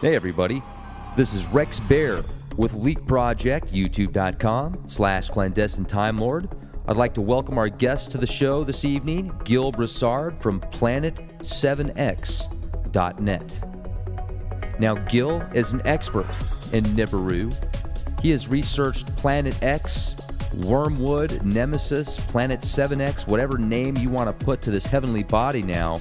Hey everybody, this is Rex Bear with Leak Project, youtube.com/clandestine Time Lord. I'd like to welcome our guest to the show this evening, Gill Broussard from planet7x.net. Now, Gill is an expert in Nibiru. He has researched Planet X, Wormwood, Nemesis, Planet 7X, whatever name you want to put to this heavenly body now,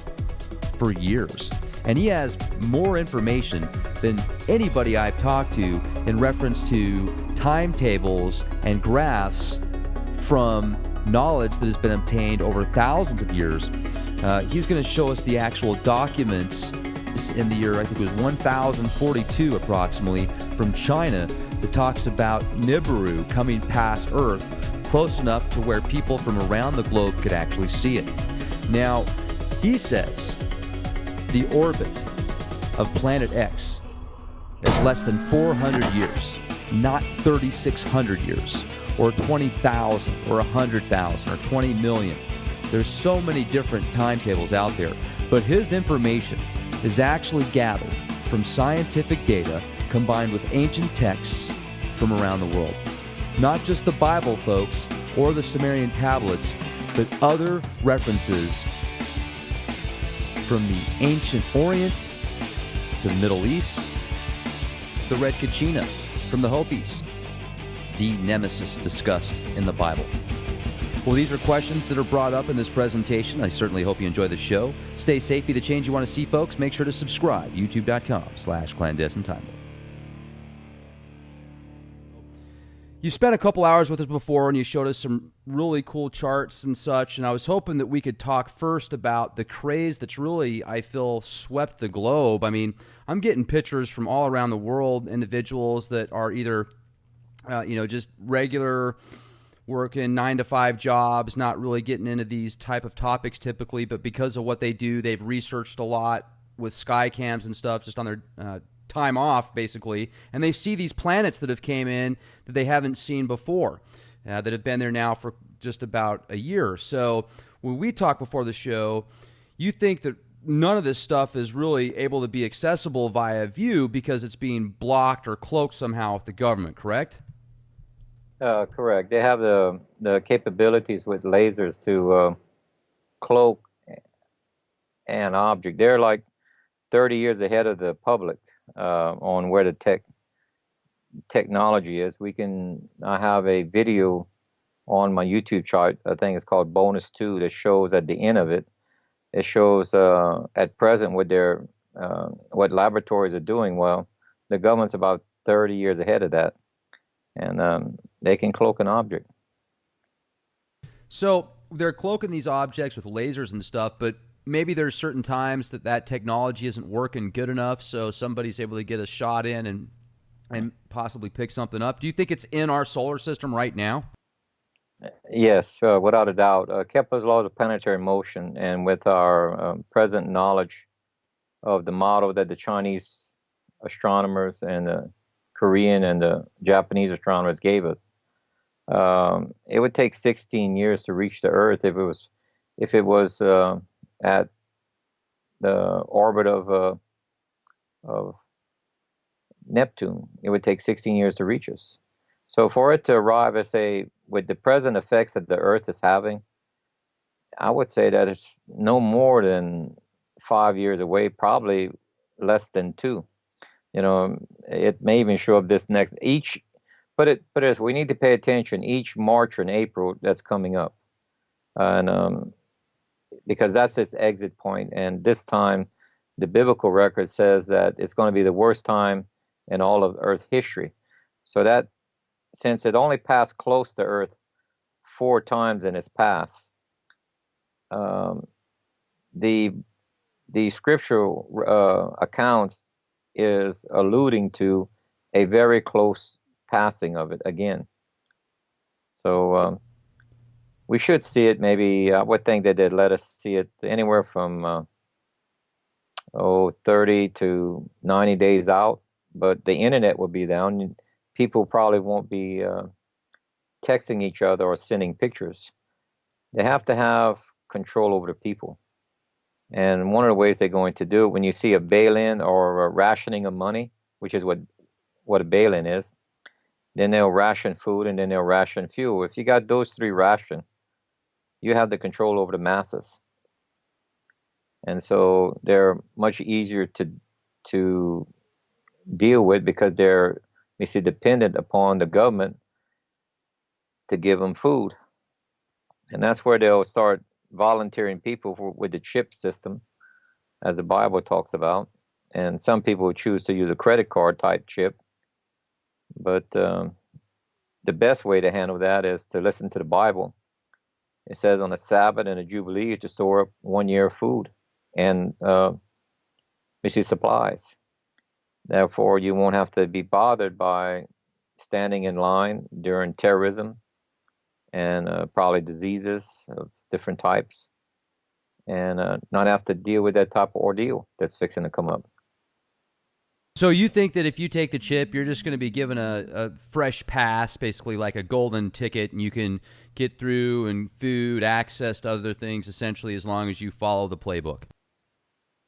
for years. And he has more information than anybody I've talked to in reference to timetables and graphs from knowledge that has been obtained over thousands of years. He's going to show us the actual documents in the year, I think it was 1042 approximately, from China that talks about Nibiru coming past Earth close enough to where people from around the globe could actually see it. Now, he says the orbit of Planet X is less than 400 years, not 3,600 years, or 20,000, or 100,000, or 20 million. There's so many different timetables out there, but his information is actually gathered from scientific data combined with ancient texts from around the world. Not just the Bible, folks, or the Sumerian tablets, but other references from the ancient Orient to the Middle East, the Red Kachina from the Hopis, the Nemesis discussed in the Bible. Well, these are questions that are brought up in this presentation. I certainly hope you enjoy the show. Stay safe, be the change you want to see, folks. Make sure to subscribe, youtube.com/clandestine time. You spent a couple hours with us before, and you showed us some really cool charts and such, and I was hoping that we could talk first about the craze that's really, I feel, swept the globe. I mean, I'm getting pictures from all around the world, individuals that are either, just regular working 9-to-5 jobs, not really getting into these type of topics typically, but because of what they do, they've researched a lot with sky cams and stuff just on their time off, basically, and they see these planets that have came in that they haven't seen before, that have been there now for just about a year. So when we talked before the show, you think that none of this stuff is really able to be accessible via view because it's being blocked or cloaked somehow with the government, correct? Correct. They have the capabilities with lasers to cloak an object. They're like 30 years ahead of the public on where the technology is. I have a video on my YouTube chart. I think it's called Bonus 2 that shows at the end of it. It shows at present what laboratories are doing. Well, the government's about 30 years ahead of that, and they can cloak an object. So they're cloaking these objects with lasers and stuff, but maybe there's certain times that technology isn't working good enough, so somebody's able to get a shot in and possibly pick something up. Do you think it's in our solar system right now? Yes, without a doubt. Kepler's laws of planetary motion, and with our present knowledge of the model that the Chinese astronomers and the Korean and the Japanese astronomers gave us, it would take 16 years to reach the Earth if it was at the orbit of Neptune. It would take 16 years to reach us. So for it to arrive, I say, with the present effects that the Earth is having, I would say that it's no more than 5 years away, probably less than 2. It may even show up this next but as we need to pay attention each March and April that's coming up, and because that's its exit point. And this time, the biblical record says that it's going to be the worst time in all of Earth history. So that, since it only passed close to Earth 4 times in its past, the scriptural accounts is alluding to a very close passing of it again. So we should see it. Maybe I would think that they'd let us see it anywhere from 30 to 90 days out, but the internet will be down. People probably won't be texting each other or sending pictures. They have to have control over the people. And one of the ways they're going to do it, when you see a bail-in or a rationing of money, which is what a bail-in is, then they'll ration food and then they'll ration fuel. If you got those three rationed, you have the control over the masses. And so they're much easier to deal with because they're basically dependent upon the government to give them food. And that's where they'll start volunteering people with the chip system, as the Bible talks about. And some people choose to use a credit card type chip. But the best way to handle that is to listen to the Bible. It says on a Sabbath and a Jubilee to store up 1 year of food and basically supplies. Therefore, you won't have to be bothered by standing in line during terrorism and probably diseases of different types, and not have to deal with that type of ordeal that's fixing to come up. So you think that if you take the chip, you're just going to be given a fresh pass, basically like a golden ticket, and you can get through and food, access to other things, essentially, as long as you follow the playbook?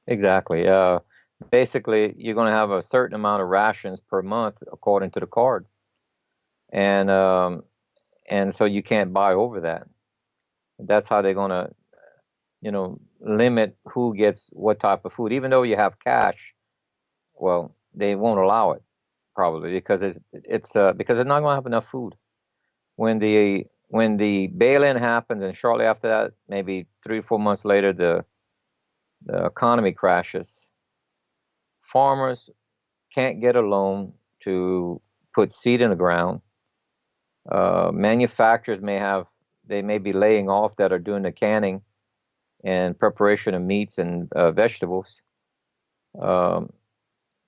Exactly. Basically, you're going to have a certain amount of rations per month according to the card, and so you can't buy over that. That's how they're going to, limit who gets what type of food. Even though you have cash, well, they won't allow it probably because it's because they're not going to have enough food. When the bail-in happens, and shortly after that, maybe 3 or 4 months later, the economy crashes. Farmers can't get a loan to put seed in the ground. Manufacturers may be laying off that are doing the canning and preparation of meats and vegetables.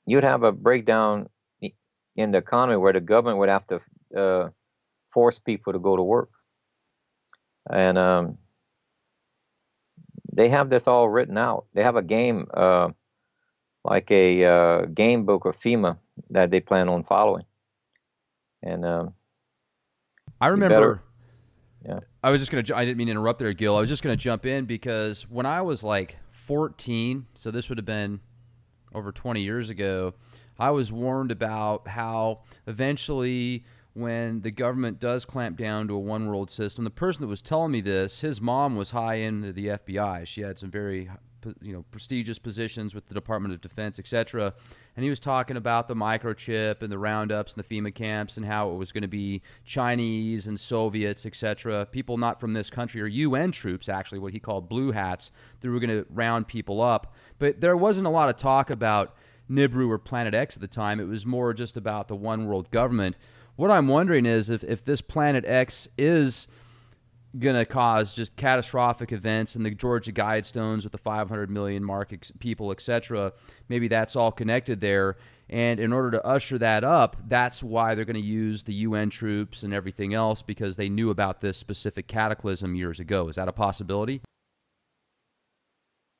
You'd have a breakdown in the economy where the government would have to force people to go to work. And they have this all written out. They have a game, like a game book of FEMA that they plan on following. And I remember. Yeah. I didn't mean to interrupt there, Gill. I was just gonna jump in because when I was like 14, so this would have been over 20 years ago, I was warned about how eventually, when the government does clamp down to a one world system, the person that was telling me this, his mom was high in the FBI. She had some very prestigious positions with the Department of Defense, etc. And he was talking about the microchip and the roundups and the FEMA camps and how it was going to be Chinese and Soviets, etc. People not from this country, or UN troops, actually, what he called blue hats, that were going to round people up. But there wasn't a lot of talk about Nebra or Planet X at the time. It was more just about the one world government. What I'm wondering is if this Planet X is going to cause just catastrophic events, and the Georgia Guidestones with the 500 million mark people, etc., maybe that's all connected there. And in order to usher that up, that's why they're going to use the UN troops and everything else, because they knew about this specific cataclysm years ago. Is that a possibility?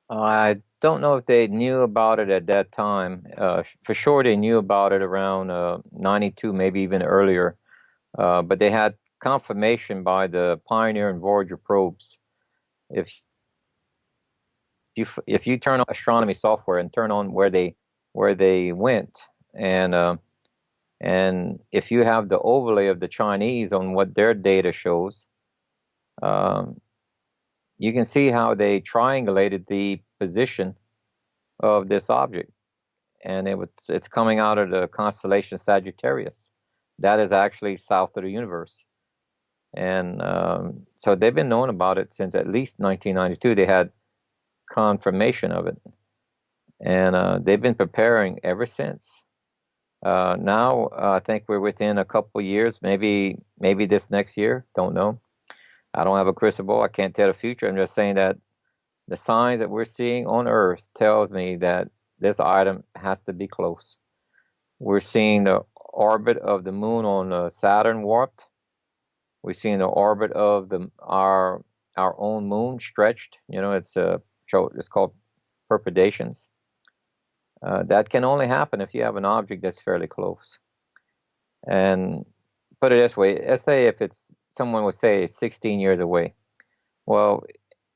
I don't know if they knew about it at that time. For sure, they knew about it around 92, maybe even earlier. But they had confirmation by the Pioneer and Voyager probes. If you turn on astronomy software and turn on where they went, and if you have the overlay of the Chinese on what their data shows, you can see how they triangulated the position of this object, and it's coming out of the constellation Sagittarius. That is actually south of the universe. And so they've been knowing about it since at least 1992. They had confirmation of it. And they've been preparing ever since. Now, I think we're within a couple of years, maybe this next year. Don't know. I don't have a crystal ball. I can't tell the future. I'm just saying that the signs that we're seeing on Earth tells me that this item has to be close. We're seeing the orbit of the moon on Saturn warped. We're seeing the orbit of our own moon stretched. It's called perturbations. That can only happen if you have an object that's fairly close. And put it this way: let's say if someone would say 16 years away. Well,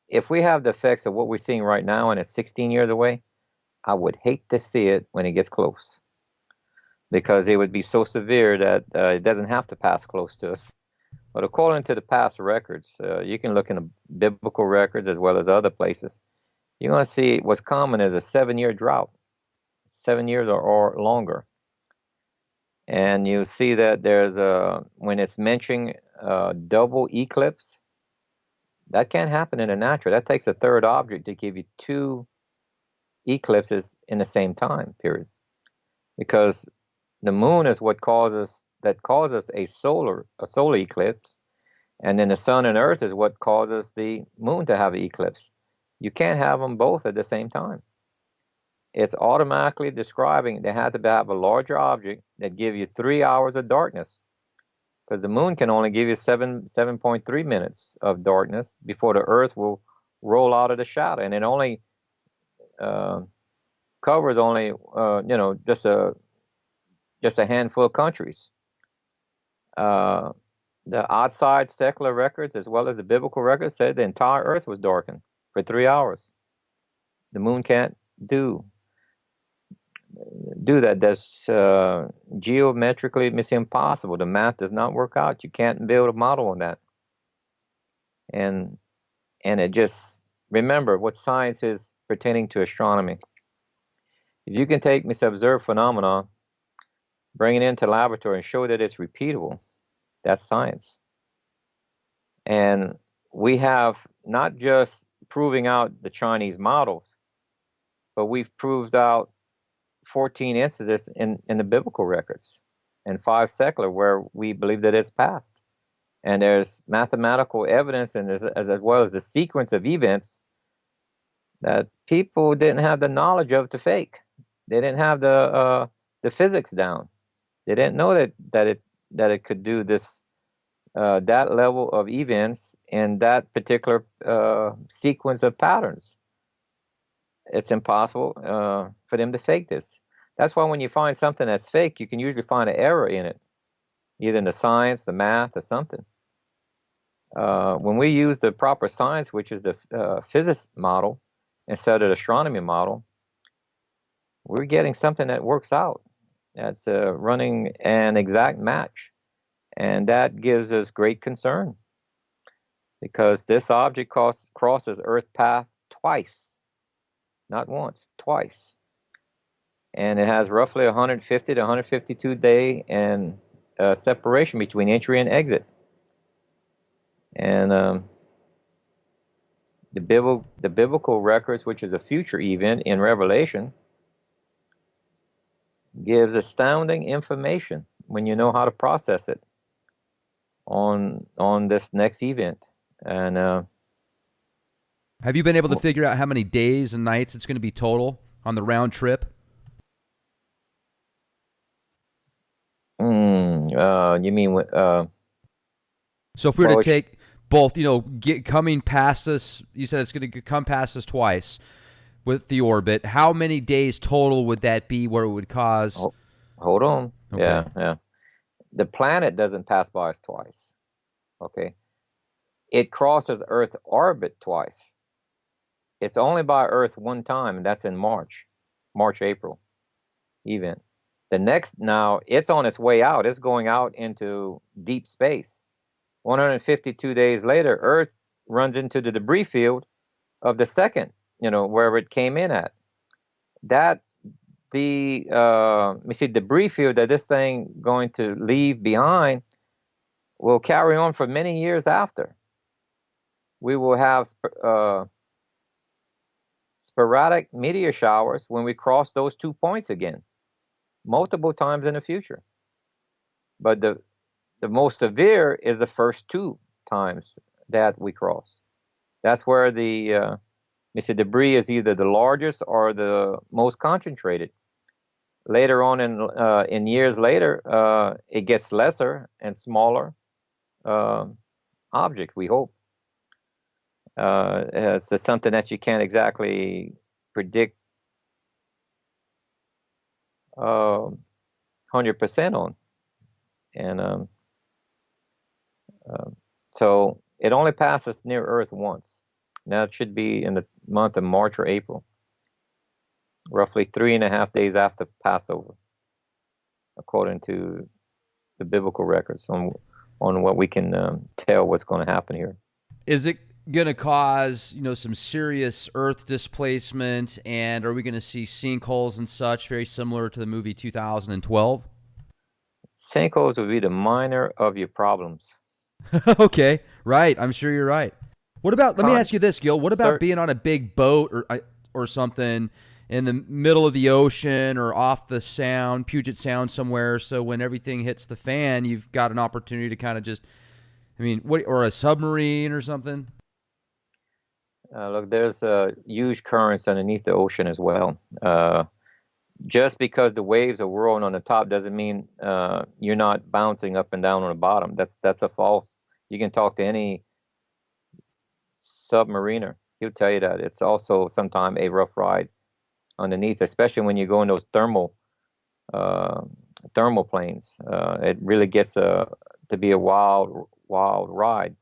if we have the effects of what we're seeing right now and it's 16 years away, I would hate to see it when it gets close, because it would be so severe that it doesn't have to pass close to us. But according to the past records, you can look in the biblical records as well as other places, you're going to see what's common is a 7-year drought, 7 years or longer. And you see that there's when it's mentioning double eclipse, that can't happen in the natural. That takes a third object to give you 2 eclipses in the same time period, because the moon is what causes a solar eclipse, and then the sun and earth is what causes the moon to have an eclipse. You can't have them both at the same time. It's automatically describing they had to have a larger object that give you 3 hours of darkness, because the moon can only give you 7.3 minutes of darkness before the earth will roll out of the shadow, and it only covers only just a handful of countries. The outside secular records as well as the biblical records said the entire earth was darkened for 3 hours. The moon can't do that. That's geometrically impossible. The math does not work out. You can't build a model on that. And it just, remember what science is pertaining to astronomy. If you can take misobserved phenomena, bring it into laboratory and show that it's repeatable, that's science. And we have not just proving out the Chinese models, but we've proved out 14 incidents in the biblical records and 5 secular where we believe that it's passed. And there's mathematical evidence and as well as the sequence of events that people didn't have the knowledge of to fake. They didn't have the physics down. They didn't know that it could do this that level of events in that particular sequence of patterns. It's impossible for them to fake this. That's why when you find something that's fake, you can usually find an error in it, either in the science, the math, or something. When we use the proper science, which is the physics model, instead of the astronomy model, we're getting something that works out. That's running an exact match. And that gives us great concern, because this object crosses Earth path twice, not once, twice. And it has roughly 150 to 152 day and separation between entry and exit. And the biblical records, which is a future event in Revelation, gives astounding information when you know how to process it on this next event. And have you been able to figure out how many days and nights it's going to be total on the round trip? You mean so if we were to take both, coming past us, you said it's going to come past us twice with the orbit. How many days total would that be where it would cause? Hold on. Okay. Yeah. The planet doesn't pass by us twice. Okay. It crosses Earth orbit twice. It's only by Earth one time, and that's in March, April event. The next, now it's on its way out. It's going out into deep space. 152 days later, Earth runs into the debris field of the second, wherever it came in at. Debris field that this thing going to leave behind will carry on for many years after. We will have sporadic meteor showers when we cross those 2 points again, multiple times in the future. But the most severe is the first 2 times that we cross. That's where the debris is either the largest or the most concentrated. Later on in years later, it gets lesser and smaller object, we hope. It's something that you can't exactly predict 100% on. And so it only passes near Earth once. Now it should be in the month of March or April, roughly 3.5 days after Passover, according to the biblical records on what we can tell what's going to happen here. Is it going to cause, some serious Earth displacement, and are we going to see sinkholes and such, very similar to the movie 2012? Sinkholes would be the minor of your problems. Okay, right. I'm sure you're right. What about? Let me ask you this, Gill. What about being on a big boat or something in the middle of the ocean or off the sound, Puget Sound somewhere? So when everything hits the fan, you've got an opportunity to kind of just, or a submarine or something. Look, there's huge currents underneath the ocean as well. Just because the waves are whirling on the top doesn't mean you're not bouncing up and down on the bottom. That's a false. You can talk to any submariner. He'll tell you that. It's also sometimes a rough ride underneath, especially when you go in those thermal planes. It really gets to be a wild ride.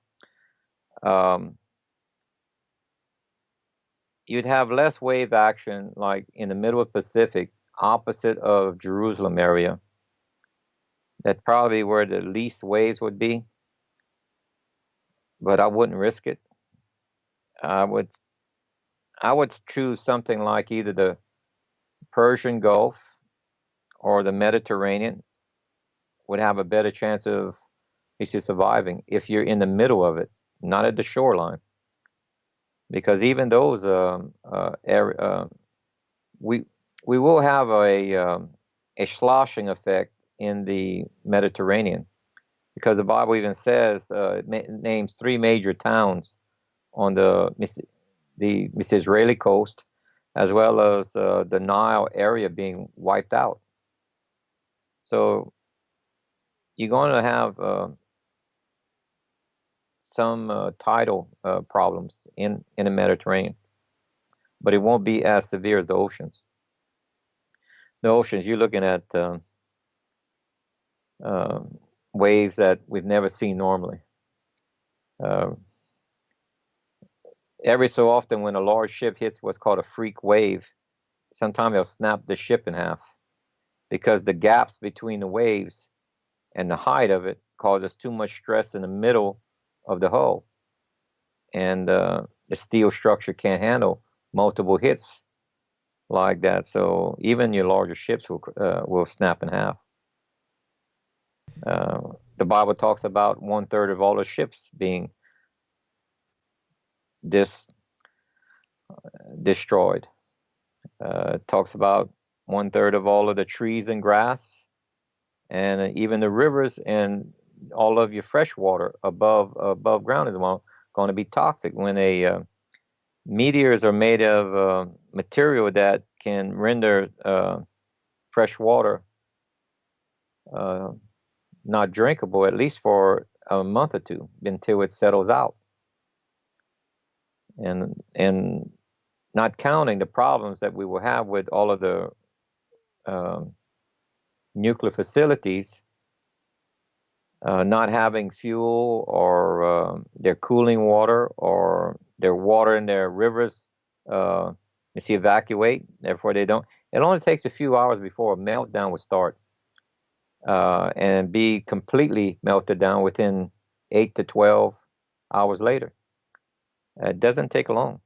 You'd have less wave action, like in the middle of the Pacific, opposite of Jerusalem area. That's probably where the least waves would be. But I wouldn't risk it. I would choose something like either the Persian Gulf or the Mediterranean. Would have a better chance of surviving if you're in the middle of it, not at the shoreline. Because even those we will have a sloshing effect in the Mediterranean, because the Bible even says it names 3 major towns on the Israeli coast, as well as the Nile area being wiped out. So you're going to have some tidal problems in the Mediterranean, but it won't be as severe as the oceans. The oceans, you're looking at waves that we've never seen normally. Every so often, when a large ship hits what's called a freak wave, sometimes they'll snap the ship in half, because the gaps between the waves and the height of it causes too much stress in the middle of the hull, and the steel structure can't handle multiple hits like that. So even your larger ships will snap in half. The Bible talks about 1/3 of all the ships being destroyed. It talks about 1/3 of all of the trees and grass, and even the rivers and all of your fresh water above ground is going to be toxic. When meteors are made of material that can render fresh water not drinkable, at least for a month or two, until it settles out. And not counting the problems that we will have with all of the nuclear facilities not having fuel, or their cooling water, or their water in their rivers evacuate. Therefore, they don't. It only takes a few hours before a meltdown would start, and be completely melted down within 8 to 12 hours later. It doesn't take long.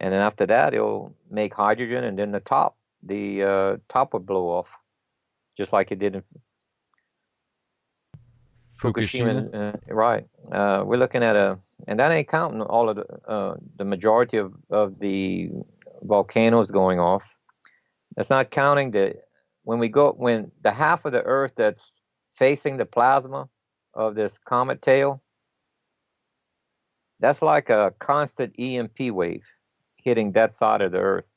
And then after that, it'll make hydrogen, and then the top will blow off, just like it did in Fukushima. Right. We're looking at and that ain't counting all of the majority of the volcanoes going off. That's not counting when the half of the Earth that's facing the plasma of this comet tail, that's like a constant EMP wave hitting that side of the Earth.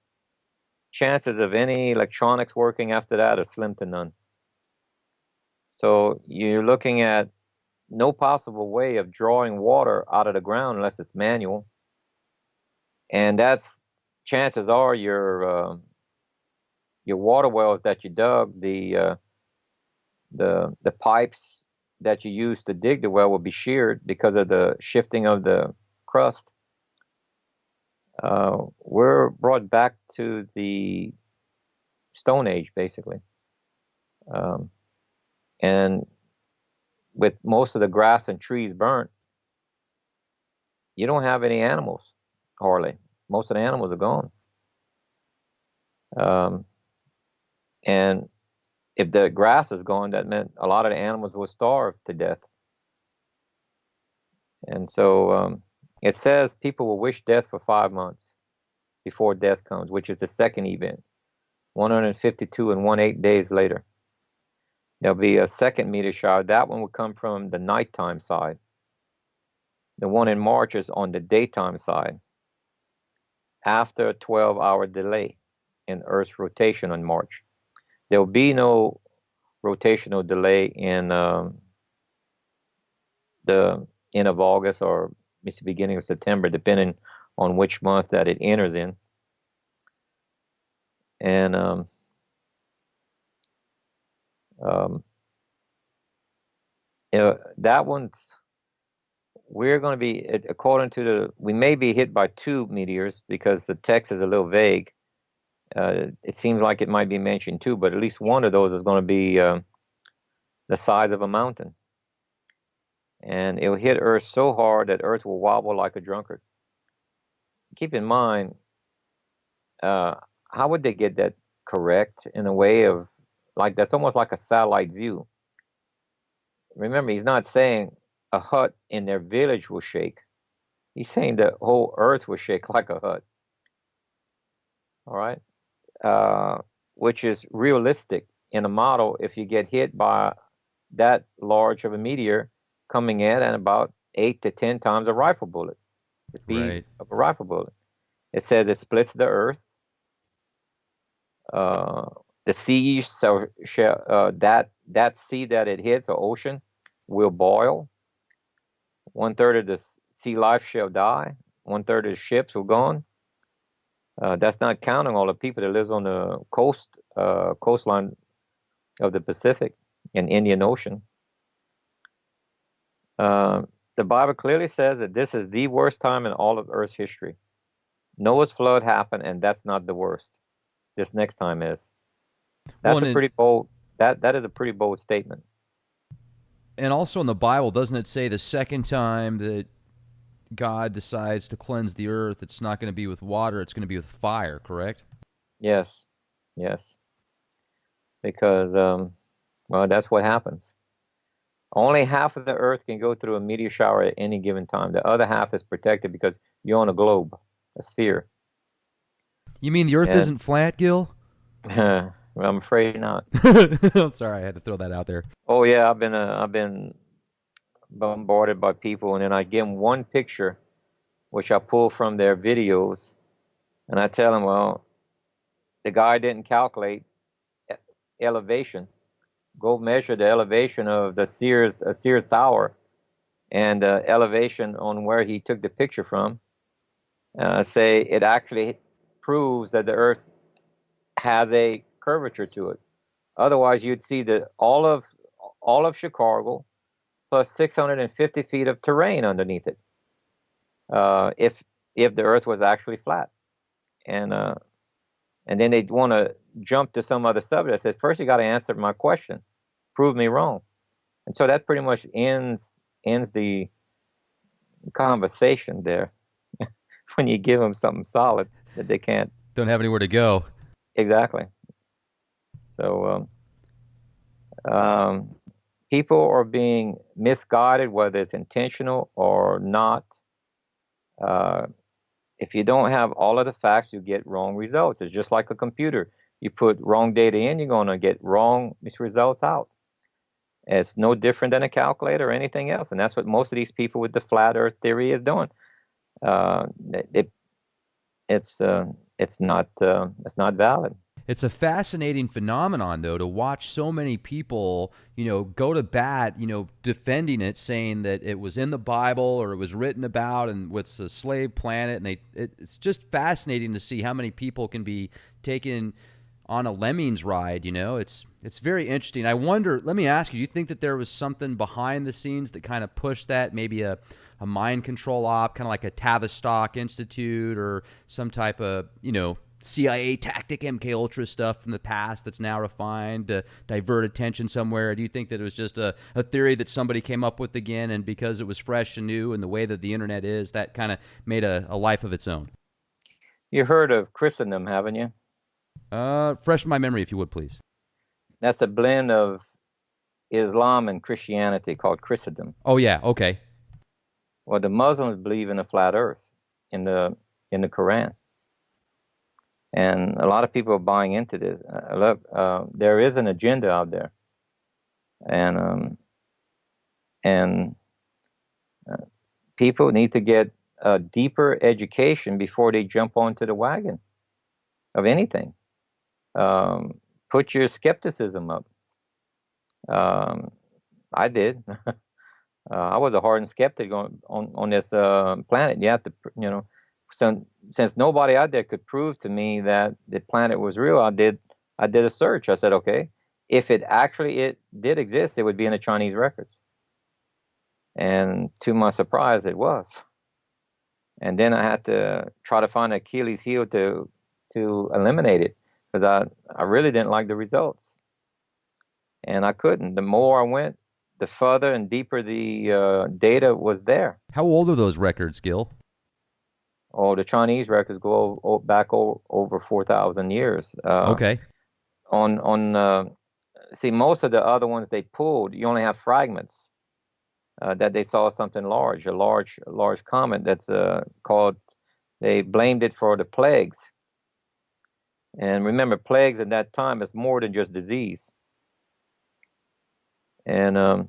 Chances of any electronics working after that are slim to none. So you're looking at no possible way of drawing water out of the ground unless it's manual. And chances are your water wells that you dug, the pipes that you use to dig the well will be sheared because of the shifting of the crust we're brought back to the Stone Age, basically. And with most of the grass and trees burnt, you don't have any animals, hardly. Most of the animals are gone. And if the grass is gone, that meant a lot of the animals will starve to death. And so it says people will wish death for 5 months before death comes, which is the second event. 152 and 1/8 days later, there'll be a second meteor shower. That one will come from the nighttime side. The one in March is on the daytime side, after a 12-hour delay in Earth's rotation on March. There will be no rotational delay in the end of August or it's the beginning of September, depending on which month that it enters in. And that one's, we're going to be, according to we may be hit by 2 meteors because the text is a little vague. It seems like it might be mentioned 2, but at least one of those is going to be the size of a mountain. And it'll hit Earth so hard that Earth will wobble like a drunkard. Keep in mind, how would they get that correct in a way of, like, that's almost like a satellite view. Remember, he's not saying a hut in their village will shake. He's saying the whole Earth will shake like a hut. All right? Which is realistic in a model if you get hit by that large of a meteor coming in at about 8 to 10 times a rifle bullet, the speed of a rifle bullet. It says it splits the Earth. The sea that sea that it hits, the ocean, will boil. 1/3 of the sea life shall die. 1/3 of the ships will gone. That's not counting all the people that lives on the coastline of the Pacific and Indian Ocean. The Bible clearly says that this is the worst time in all of Earth's history. Noah's flood happened, and that's not the worst. This next time is. That's a pretty bold. That is a pretty bold statement. And also in the Bible, doesn't it say the second time that God decides to cleanse the earth, it's not going to be with water, it's going to be with fire, correct? Yes. Because, well, that's what happens. Only half of the earth can go through a meteor shower at any given time. The other half is protected because you're on a globe, a sphere. You mean the earth isn't flat, Gill? Well, I'm afraid not. I'm sorry, I had to throw that out there. Oh yeah, I've been bombarded by people, and then I give them one picture, which I pull from their videos, and I tell them, well, the guy didn't calculate elevation. Go measure the elevation of the Sears Tower, and the elevation on where he took the picture from. Say it actually proves that the Earth has a curvature to it. Otherwise, you'd see that all of Chicago plus 650 feet of terrain underneath it. If the Earth was actually flat, and then they'd want to jump to some other subject. I said, first you got to answer my question, prove me wrong, and so that pretty much ends the conversation there. When you give them something solid that they don't have anywhere to go. Exactly. So people are being misguided, whether it's intentional or not. If you don't have all of the facts, you get wrong results. It's just like a computer. You put wrong data in, you're going to get wrong results out. It's no different than a calculator or anything else, and that's what most of these people with the flat Earth theory is doing. It's not valid. It's a fascinating phenomenon, though, to watch so many people, go to bat, defending it, saying that it was in the Bible or it was written about and it's a slave planet. And it's just fascinating to see how many people can be taken on a lemmings ride. It's very interesting. I wonder, let me ask you, do you think that there was something behind the scenes that kind of pushed that, maybe a mind control op, kind of like a Tavistock Institute or some type of, CIA tactic, MK Ultra stuff from the past that's now refined to divert attention somewhere? Do you think that it was just a theory that somebody came up with again, and because it was fresh and new and the way that the internet is, that kind of made a life of its own? You heard of Christendom, haven't you? Fresh my memory, if you would, please. That's a blend of Islam and Christianity called Christendom. Oh, yeah, okay. Well, the Muslims believe in a flat earth in the Quran. And a lot of people are buying into this. There is an agenda out there. And people need to get a deeper education before they jump onto the wagon of anything. Put your skepticism up. I did. I was a hardened skeptic on this planet. You have to, since nobody out there could prove to me that the planet was real, I did a search. I said, okay, if it did exist, it would be in the Chinese records. And to my surprise, it was. And then I had to try to find Achilles' heel to eliminate it, because I really didn't like the results. And I couldn't. The more I went, the further and deeper the data was there. How old are those records, Gill? Oh, the Chinese records go back over 4,000 years. Okay. See, most of the other ones they pulled, you only have fragments that they saw something large, a large comet that's called. They blamed it for the plagues. And remember, plagues at that time is more than just disease. And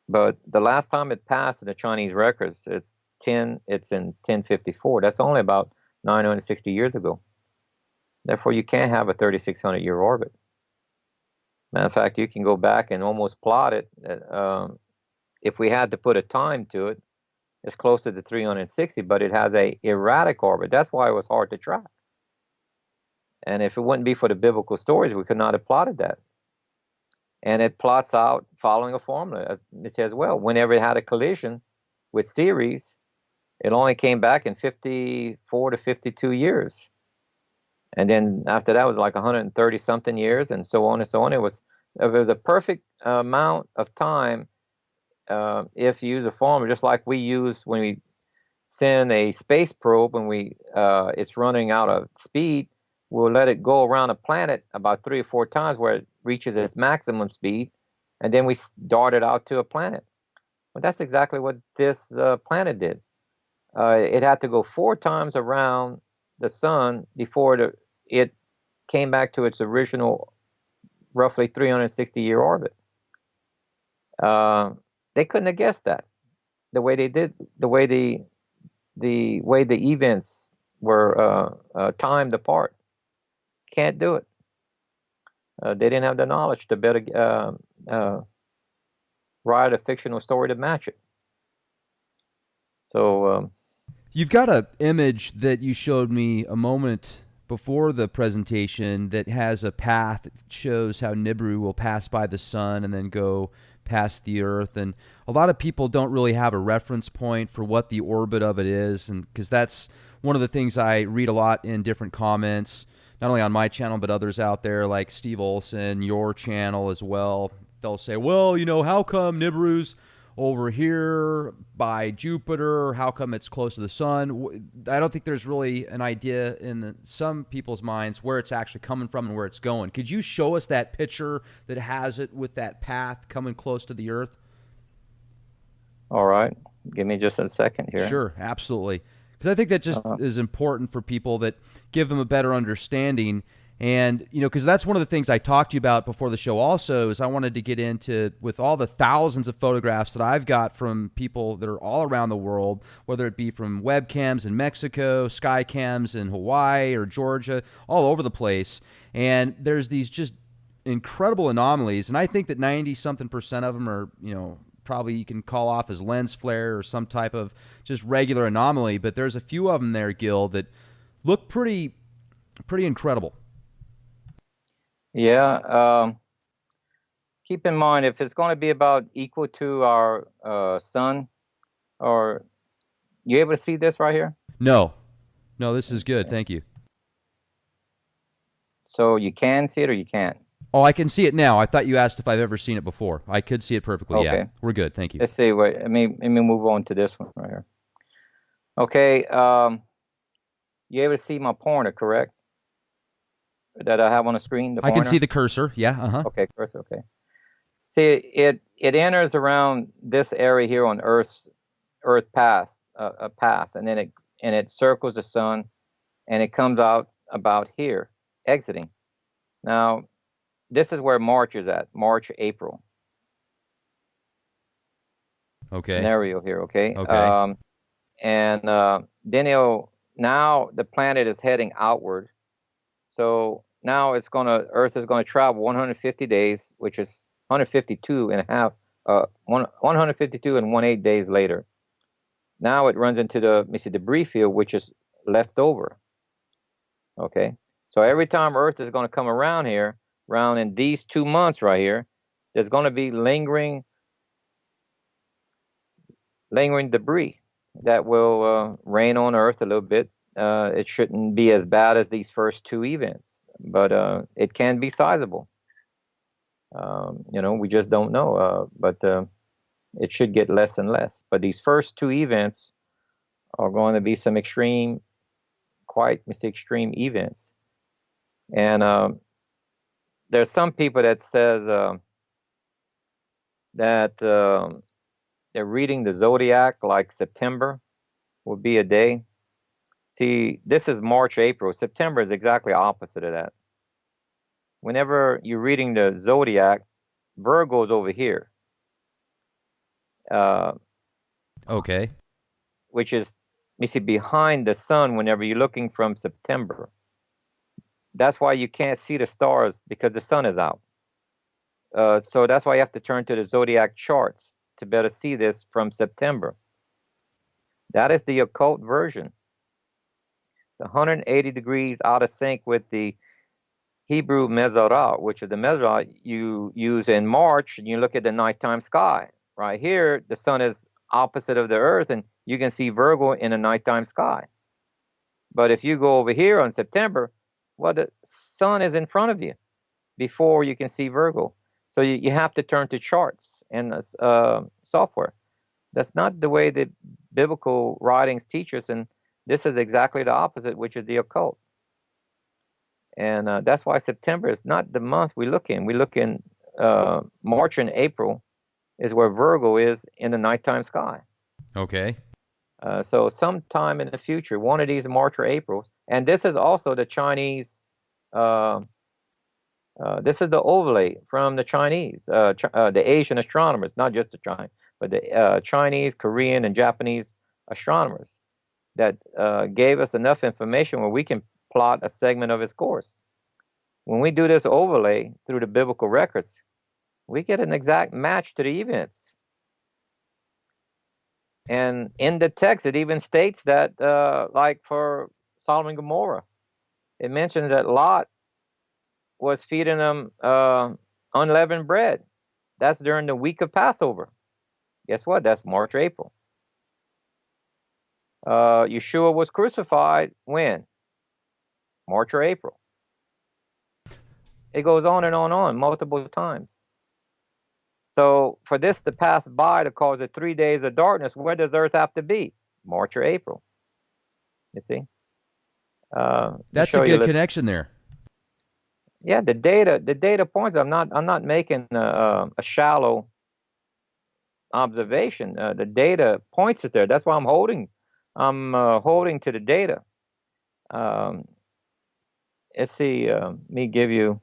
but the last time it passed in the Chinese records, it's in 1054. That's only about 960 years ago. Therefore, you can't have a 3,600-year orbit. Matter of fact, you can go back and almost plot it. If we had to put a time to it, it's closer to 360, but it has a erratic orbit. That's why it was hard to track. And if it wouldn't be for the biblical stories, we could not have plotted that. And it plots out following a formula. It says, well, whenever it had a collision with Ceres, it only came back in 54 to 52 years. And then after that was like 130-something years, and so on and so on. It was a perfect amount of time if you use a formula, just like we use when we send a space probe, when it's running out of speed, we'll let it go around a planet about 3 or 4 times where it reaches its maximum speed, and then we dart it out to a planet. Well, that's exactly what this planet did. It had to go 4 times around the sun before it came back to its original roughly 360-year orbit. They couldn't have guessed that. The way they did, the way the events were timed apart. Can't do it. They didn't have the knowledge to better write a fictional story to match it. So you've got an image that you showed me a moment before the presentation that has a path that shows how Nibiru will pass by the sun and then go past the Earth. And a lot of people don't really have a reference point for what the orbit of it is, and because that's one of the things I read a lot in different comments, not only on my channel, but others out there like Steve Olson, your channel as well. They'll say, well, how come Nibiru's over here by Jupiter? How come it's close to the sun? I don't think there's really an idea in some people's minds where it's actually coming from and where it's going. Could you show us that picture that has it with that path coming close to the Earth? All right. Give me just a second here. Sure, absolutely. Because I think that just is important for people, that give them a better understanding. And, because that's one of the things I talked to you about before the show also, is I wanted to get into, with all the thousands of photographs that I've got from people that are all around the world, whether it be from webcams in Mexico, sky cams in Hawaii or Georgia, all over the place. And there's these just incredible anomalies. And I think that 90-something% of them are, probably you can call off as lens flare or some type of just regular anomaly. But there's a few of them there, Gill, that look pretty incredible. Yeah. Keep in mind, if it's going to be about equal to our sun, or you able to see this right here? No, no, this is good. Thank you. So you can see it or you can't. Oh, I can see it now. I thought you asked if I've ever seen it before. I could see it perfectly. Yeah, Okay. we're good. Thank you. Let's see. Wait. Let me move on to this one right here. Okay. You able to see my pointer, correct? That I have on the screen, the I can pointer. see the cursor. Yeah. Uh-huh. Okay, cursor. Okay. See, it enters around this area here on Earth path, a path, and then it circles the sun, and it comes out about here, exiting. Now, this is where March is at. March, April Okay. scenario here. Okay. Okay. And then now the planet is heading outward. So now Earth is gonna travel 150 days, which is 152 and a half, 152 and 1/8 days later. Now it runs into the debris field, which is left over. Okay, so every time Earth is going to come around here, around in these 2 months right here, there's going to be lingering debris that will rain on Earth a little bit. It shouldn't be as bad as these first two events, but it can be sizable. We just don't know. But it should get less and less. But these first two events are going to be some quite extreme events. And there's some people that says that they're reading the zodiac like September would be a day. See, this is March, April. September is exactly opposite of that. Whenever you're reading the zodiac, Virgo's over here, Okay. which is, you see, behind the sun whenever you're looking from September. That's why you can't see the stars because the sun is out. So that's why you have to turn to the zodiac charts to better see this from September. That is the occult version. It's 180 degrees out of sync with the Hebrew Mezorah, which is the Mezorah you use in March, and you look at the nighttime sky. Right here, the sun is opposite of the earth, and you can see Virgo in the nighttime sky. But if you go over here on September, well, the sun is in front of you before you can see Virgo. So you have to turn to charts and software. That's not the way the biblical writings teach us, and this is exactly the opposite, which is the occult. And that's why September is not the month we look in. We look in March and April is where Virgo is in the nighttime sky. Okay. So sometime in the future, one of these March or April, and this is also the Chinese. This is the overlay from the Chinese, the Asian astronomers, not just the Chinese, but the Chinese, Korean, and Japanese astronomers that gave us enough information where we can plot a segment of its course. When we do this overlay through the biblical records, we get an exact match to the events. And in the text, it even states that, like for Sodom and Gomorrah, it mentions that Lot was feeding them unleavened bread. That's during the week of Passover. Guess what? That's March, April. Yeshua was crucified when? March or April. It goes on and on multiple times. So for this to pass by to cause it 3 days of darkness, where does Earth have to be? March or April. You see? That's a good connection there. Yeah, the data points. I'm not making a shallow observation. The data points us there. That's why I'm holding to the data. Let's see. Me give you.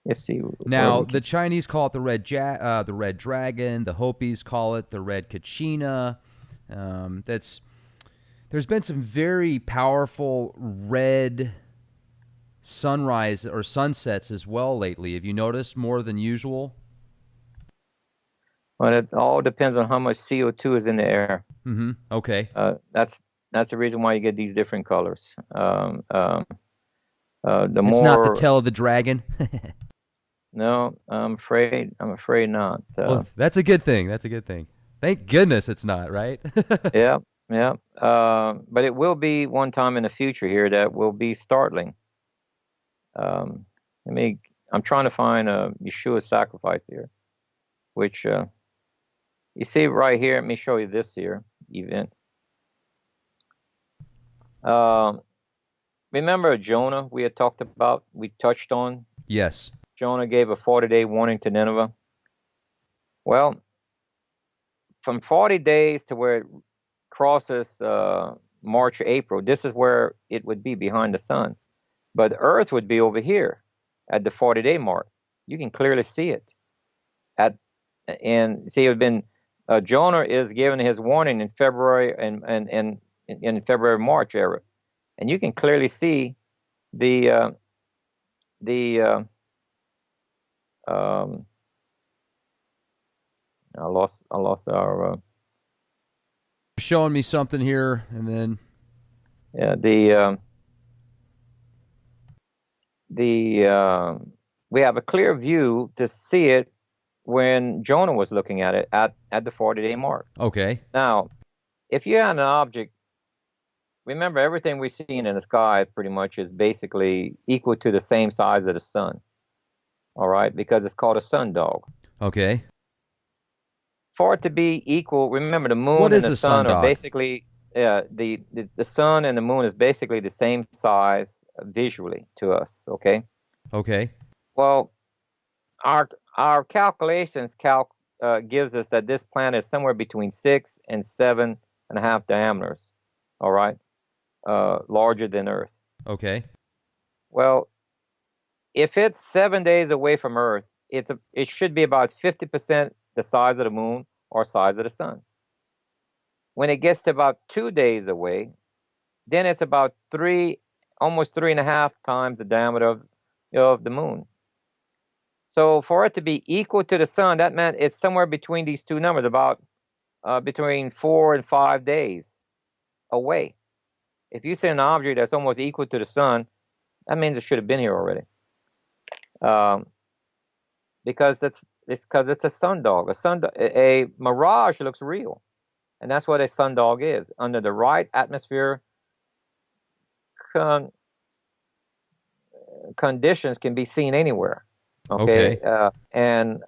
Let's see. Now, the Chinese call it the red dragon. The Hopis call it the red Kachina. There's been some very powerful red sunrise or sunsets as well lately. Have you noticed more than usual? Well, it all depends on how much CO2 is in the air. Mm-hmm. Okay. That's the reason why you get these different colors. The It's not the more tail of the dragon. no, I'm afraid not. Well, that's a good thing. That's a good thing. Thank goodness it's not, right? Yeah, yeah. But it will be one time in the future here that will be startling. Um, let me. I'm trying to find Yeshua's sacrifice here, which you see right here. Let me show you this here event. Um, Remember Jonah we had talked about? We touched on. Yes. Jonah gave a 40-day warning to Nineveh. Well, from 40 days to where it crosses March or April, this is where it would be behind the sun. But the Earth would be over here at the 40-day mark. You can clearly see it. And see, it had been Jonah is given his warning in February and in February March era, and you can clearly see the um, I lost our Showing me something here, and then yeah we have a clear view to see it when Jonah was looking at it at the 40-day mark. okay. Now, if you had an object, remember everything we're seeing in the sky pretty much is basically equal to the same size of the sun. All right, because it's called a sundog. Okay. For it to be equal, remember the moon What and is the a sun are sundog? basically the sun and the moon is basically the same size visually to us. Okay. Okay. Well, our calculations gives us that this planet is somewhere between 6 and 7.5 diameters. All right, larger than Earth. Okay. Well, if it's 7 days away from Earth, it should be about 50% the size of the moon or size of the sun. When it gets to about 2 days away, then it's about almost 3.5 times the diameter of the moon. So for it to be equal to the sun, that meant it's somewhere between these two numbers, about between 4 and 5 days away. If you see an object that's almost equal to the sun, that means it should have been here already. Because it's a sundog. A mirage looks real, and that's what a sundog is. Under the right atmosphere conditions, can be seen anywhere. Okay, and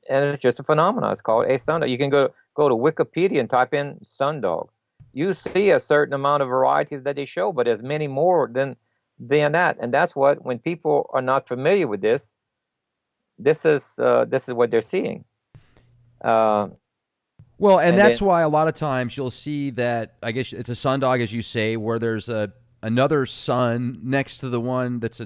it's just a phenomenon. It's called a sundog. You can go to Wikipedia and type in sundog. You see a certain amount of varieties that they show, but there's many more than that. And that's what, when people are not familiar with this is what they're seeing. Well, and that's then, why a lot of times you'll see that, I guess it's a sundog, as you say, where there's another sun next to the one that's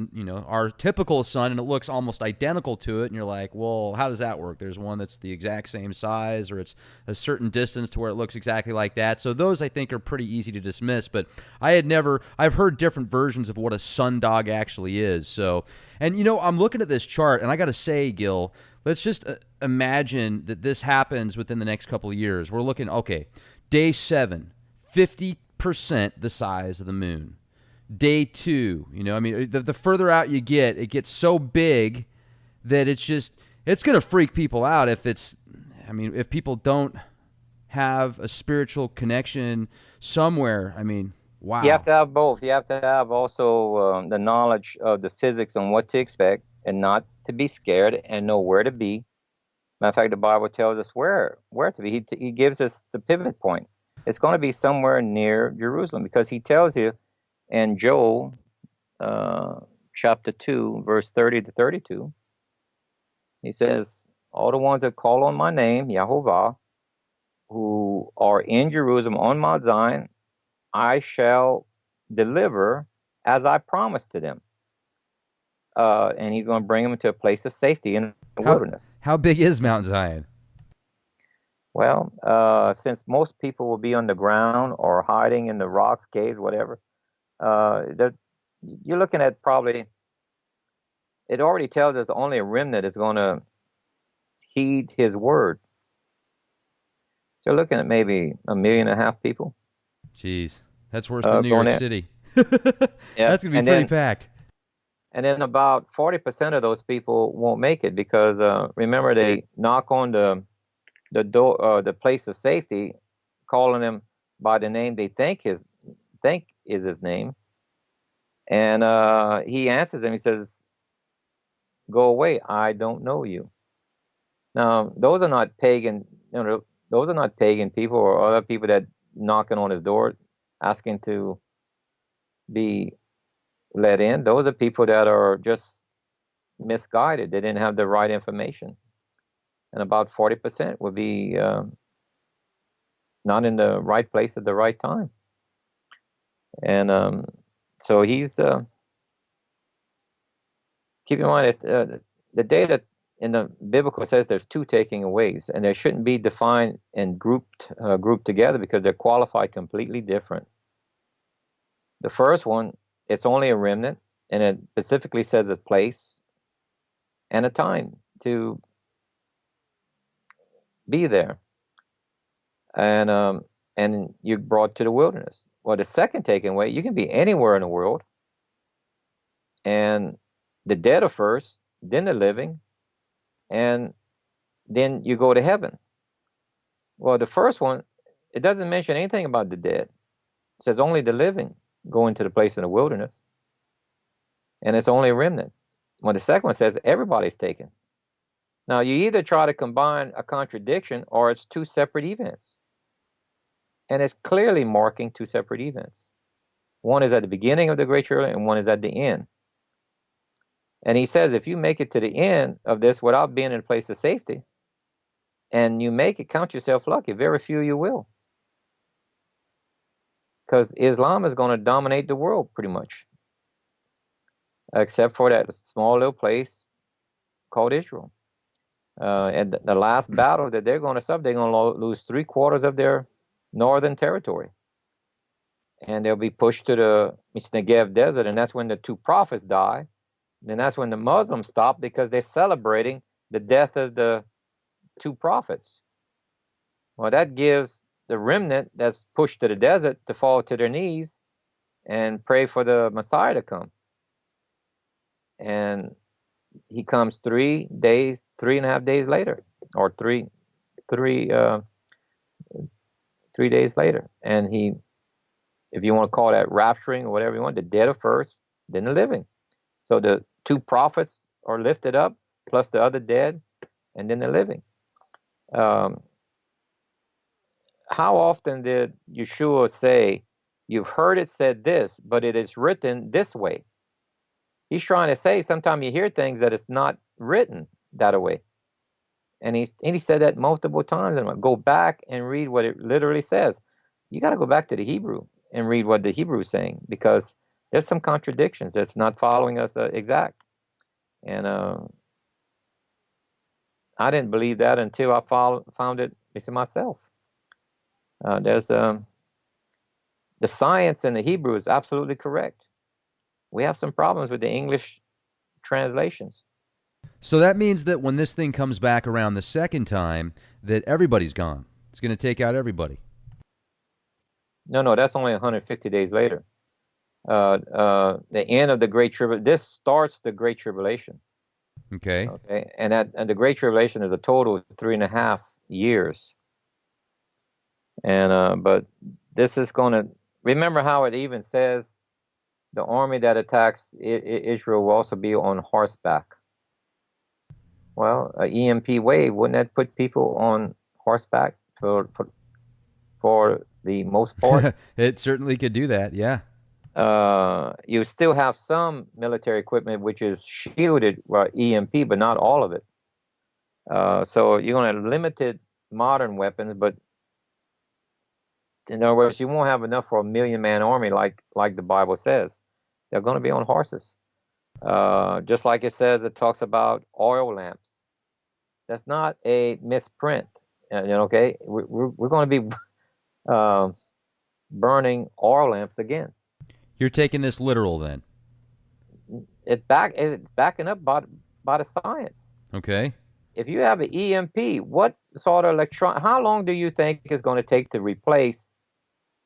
our typical sun, and it looks almost identical to it, and you're like, well, how does that work? There's one that's the exact same size, or it's a certain distance to where it looks exactly like that. So those, I think, are pretty easy to dismiss. But I've heard different versions of what a sundog actually is. So, and I'm looking at this chart, and I got to say, Gill, let's just imagine that this happens within the next couple of years. We're looking, okay, day 7, 50% the size of the moon. Day 2, the further out you get, it gets so big that it's going to freak people out if people don't have a spiritual connection somewhere. Wow. You have to have both. You have to have also the knowledge of the physics on what to expect, and not to be scared, and know where to be. Matter of fact, the Bible tells us where to be. He gives us the pivot point. It's going to be somewhere near Jerusalem, because he tells you in Joel chapter 2, verse 30 to 32, he says, all the ones that call on my name, Yahovah, who are in Jerusalem on Mount Zion, I shall deliver as I promised to them. And he's going to bring them to a place of safety in the wilderness. How big is Mount Zion? Well, since most people will be on the ground or hiding in the rocks, caves, whatever, you're looking at probably, it already tells us only a remnant is going to heed his word. So you're looking at maybe 1.5 million people. Jeez, that's worse than New York City. Yeah, That's going to be pretty packed. and then about 40% of those people won't make it because remember they knock on the door, the place of safety, calling him by the name they think is his name, and he answers them. He says, "Go away, I don't know you." Now, those are not pagan. Those are not pagan people or other people that knocking on his door, asking to be let in. Those are people that are just misguided. They didn't have the right information, and about 40% would be not in the right place at the right time. And so he's keep in mind the data in the biblical says there's two taking aways, and they shouldn't be defined and grouped together because they're qualified completely different. The first one, it's only a remnant, and it specifically says a place and a time to be there, and you're brought to the wilderness. Well, the second taking away, you can be anywhere in the world, and the dead are first, then the living, and then you go to heaven. Well, the first one, it doesn't mention anything about the dead. It says only the living go into the place in the wilderness, and it's only a remnant. Well, the second one says everybody's taken. Now, you either try to combine a contradiction or it's two separate events. And it's clearly marking two separate events. One is at the beginning of the Great Tribulation, and one is at the end. And he says, if you make it to the end of this without being in a place of safety, and you make it, count yourself lucky. Very few you will. Because Islam is going to dominate the world pretty much. Except for that small little place called Israel. And the last battle that they're going to suffer, they're going to lose 3/4 of their northern territory. And they'll be pushed to the Negev desert, and that's when the two prophets die. And that's when the Muslims stop because they're celebrating the death of the two prophets. Well, that gives the remnant that's pushed to the desert to fall to their knees and pray for the Messiah to come. And he comes 3.5 days later, or three days later. And he, if you want to call that rapturing or whatever you want, the dead are first, then the living. So the two prophets are lifted up, plus the other dead, and then the living. How often did Yeshua say, you've heard it said this, but it is written this way? He's trying to say sometimes you hear things that it's not written that way. And he said that multiple times. Go back and read what it literally says. You got to go back to the Hebrew and read what the Hebrew is saying, because there's some contradictions that's not following us exact. And I didn't believe that until I found it myself. There's the science in the Hebrew is absolutely correct. We have some problems with the English translations. So that means that when this thing comes back around the second time, that everybody's gone. It's going to take out everybody. No, that's only 150 days later. The end of the Great Tribulation. This starts the Great Tribulation. Okay. And the Great Tribulation is a total of 3.5 years. And but this is going to, remember how it even says the army that attacks Israel will also be on horseback. Well, an EMP wave, wouldn't that put people on horseback for the most part? It certainly could do that, yeah. You still have some military equipment which is shielded by EMP, but not all of it. So you're going to have limited modern weapons, but in other words, you won't have enough for a 1,000,000-man army like the Bible says. They're going to be on horses. Just like it says, it talks about oil lamps. That's not a misprint. Okay? We're going to be burning oil lamps again. You're taking this literal then? It's backing up by the science. Okay. If you have an EMP, what sort of how long do you think it's going to take to replace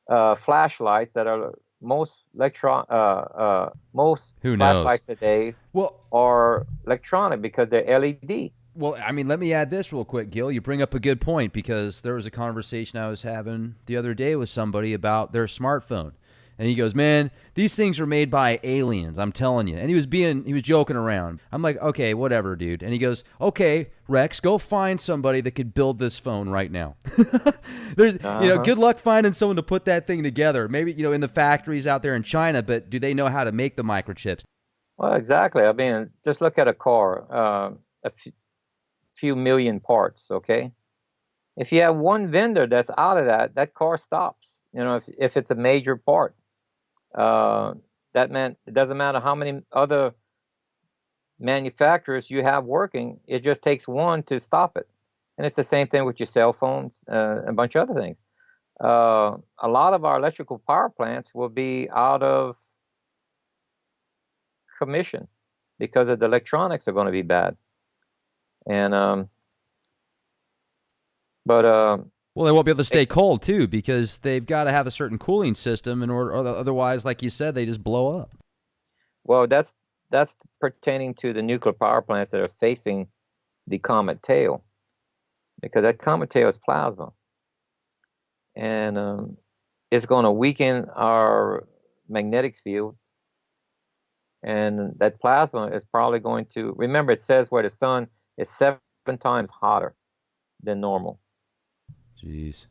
flashlights that are most Who knows? flashlights today Well, are electronic because they're LED. Well, I mean, let me add this real quick, Gil. You bring up a good point because there was a conversation I was having the other day with somebody about their smartphone. And he goes, "Man, these things are made by aliens, I'm telling you." And he was joking around. I'm like, "Okay, whatever, dude." And he goes, "Okay, Rex, go find somebody that could build this phone right now." Uh-huh. Good luck finding someone to put that thing together. Maybe, in the factories out there in China, but do they know how to make the microchips? Well, exactly. I mean, just look at a car, few million parts, okay? If you have one vendor that's out of that car stops. If it's a major part, uh, that meant it doesn't matter how many other manufacturers you have working, it just takes one to stop it. And it's the same thing with your cell phones, and a bunch of other things. A lot of our electrical power plants will be out of commission because of the electronics are going to be bad. And but Well, they won't be able to stay cold too because they've got to have a certain cooling system in order, or otherwise, like you said, they just blow up. well, that's pertaining to the nuclear power plants that are facing the comet tail, because that comet tail is plasma, and it's going to weaken our magnetic field, and that plasma is probably going to, remember, it says where the sun is 7 times hotter than normal Jeez.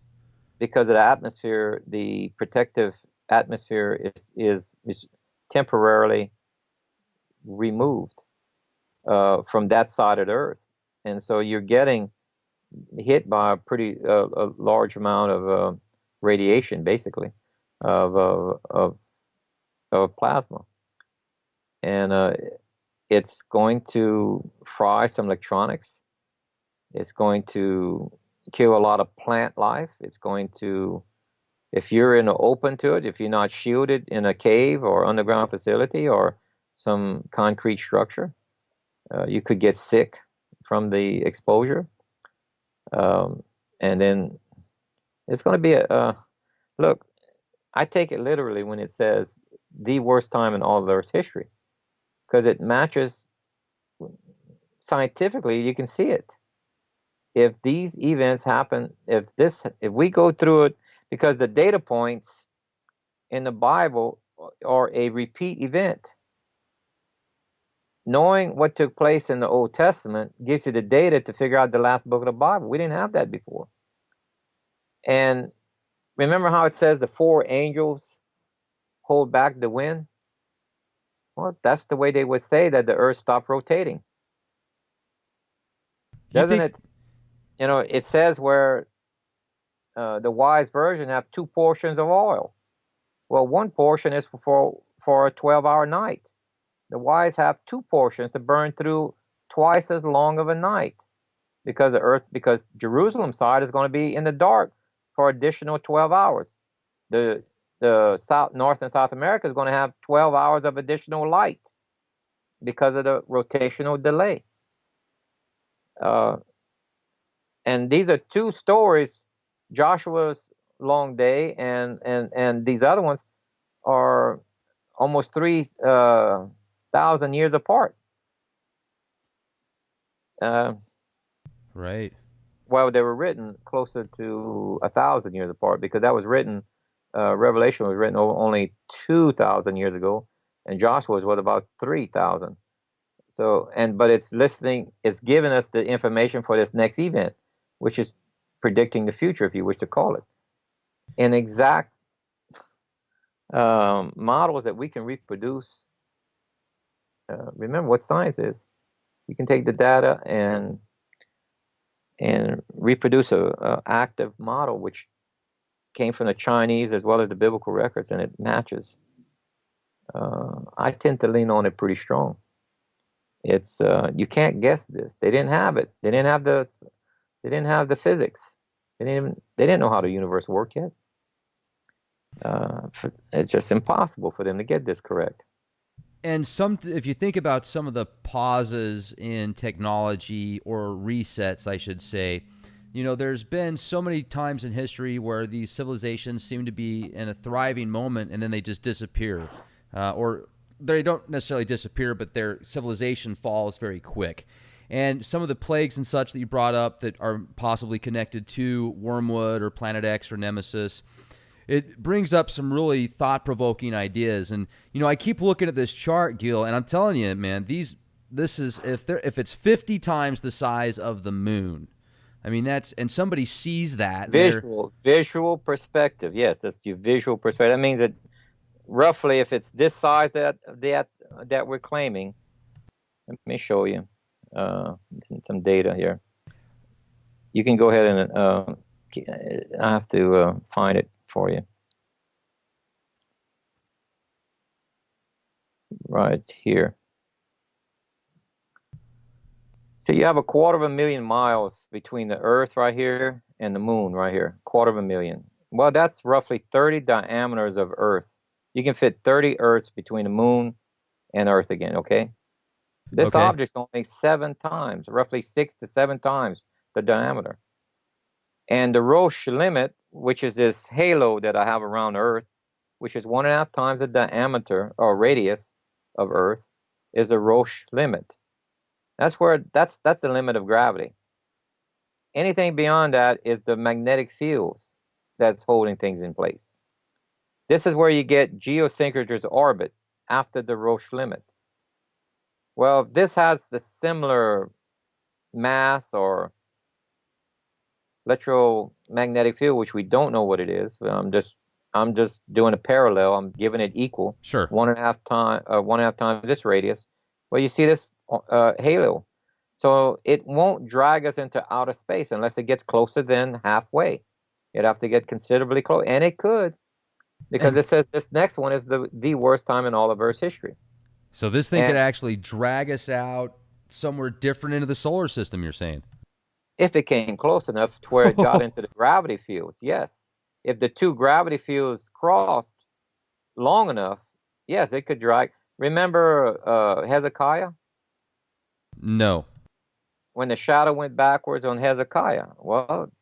because of the atmosphere. The protective atmosphere is temporarily removed from that side of the Earth, and so you're getting hit by a large amount of radiation, basically, of plasma, and it's going to fry some electronics. It's going to kill a lot of plant life. It's going to, if you're open to it, if you're not shielded in a cave or underground facility or some concrete structure, you could get sick from the exposure. And then it's going to be look, I take it literally when it says the worst time in all of Earth's history, because it matches scientifically. You can see it. If these events happen, if we go through it, because the data points in the Bible are a repeat event. Knowing what took place in the Old Testament gives you the data to figure out the last book of the Bible. We didn't have that before. And remember how it says the 4 angels hold back the wind? Well, that's the way they would say that the earth stopped rotating. You Doesn't think? it? It says where the wise version have 2 portions of oil. Well, one portion is for a 12-hour night. The wise have 2 portions to burn through twice as long of a night, because Jerusalem side is going to be in the dark for additional 12 hours. The North and South America is going to have 12 hours of additional light because of the rotational delay. And these are 2 stories. Joshua's long day and these other ones are almost 3,000 years apart. Right. Well, they were written closer to 1,000 years apart, because that was written. Revelation was written only 2,000 years ago, and Joshua was about 3,000. So, but it's giving us the information for this next event, which is predicting the future, if you wish to call it, in exact models that we can reproduce. Remember what science is. You can take the data and reproduce a active model, which came from the Chinese as well as the biblical records, and it matches. I tend to lean on it pretty strong. It's you can't guess this. They didn't have it. They didn't have the physics. They didn't know how the universe worked yet. It's just impossible for them to get this correct. And if you think about some of the pauses in technology, or resets, I should say, You know, there's been so many times in history where these civilizations seem to be in a thriving moment and then they just disappear. Or they don't necessarily disappear, but their civilization falls very quick. And some of the plagues and such that you brought up that are possibly connected to Wormwood or Planet X or Nemesis, it brings up some really thought-provoking ideas. And, you know, I keep looking at this chart, Gill, and I'm telling you, man, this is, if it's 50 times the size of the moon, I mean, and somebody sees that. Visual perspective. Yes, that's your visual perspective. That means that roughly, if it's this size that we're claiming, let me show you some data here. You can go ahead and I have to find it for you. Right here. So you have 250,000 miles between the Earth right here and the Moon right here. 250,000. Well, that's roughly 30 diameters of Earth. You can fit 30 Earths between the Moon and Earth again, okay? This object's only 7 times, roughly 6 to 7 times the diameter. And the Roche limit, which is this halo that I have around Earth, which is 1.5 times the diameter or radius of Earth, is the Roche limit. That's the limit of gravity. Anything beyond that is the magnetic fields that's holding things in place. This is where you get geosynchronous orbit after the Roche limit. Well, this has the similar mass or electromagnetic field, which we don't know what it is. I'm just doing a parallel. I'm giving it equal. Sure. 1.5 times this radius. Well, you see this halo. So it won't drag us into outer space unless it gets closer than halfway. It'd have to get considerably close, and it could, because it says this next one is the worst time in all of Earth's history. So this thing could actually drag us out somewhere different into the solar system, you're saying? If it came close enough to where it got into the gravity fields, yes. If the two gravity fields crossed long enough, yes, it could drag. Remember Hezekiah? No. When the shadow went backwards on Hezekiah. Well,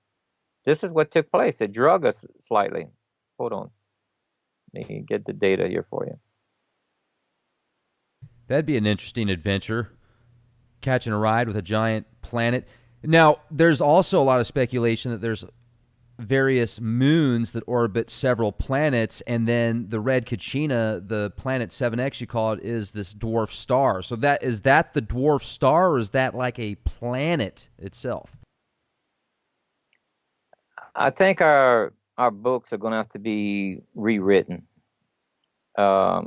this is what took place. It drug us slightly. Hold on. Let me get the data here for you. That'd be an interesting adventure, catching a ride with a giant planet. Now, there's also a lot of speculation that there's various moons that orbit several planets, and then the red Kachina, the planet 7X you call it, is this dwarf star. So is that the dwarf star, or is that like a planet itself? I think our books are going to have to be rewritten. I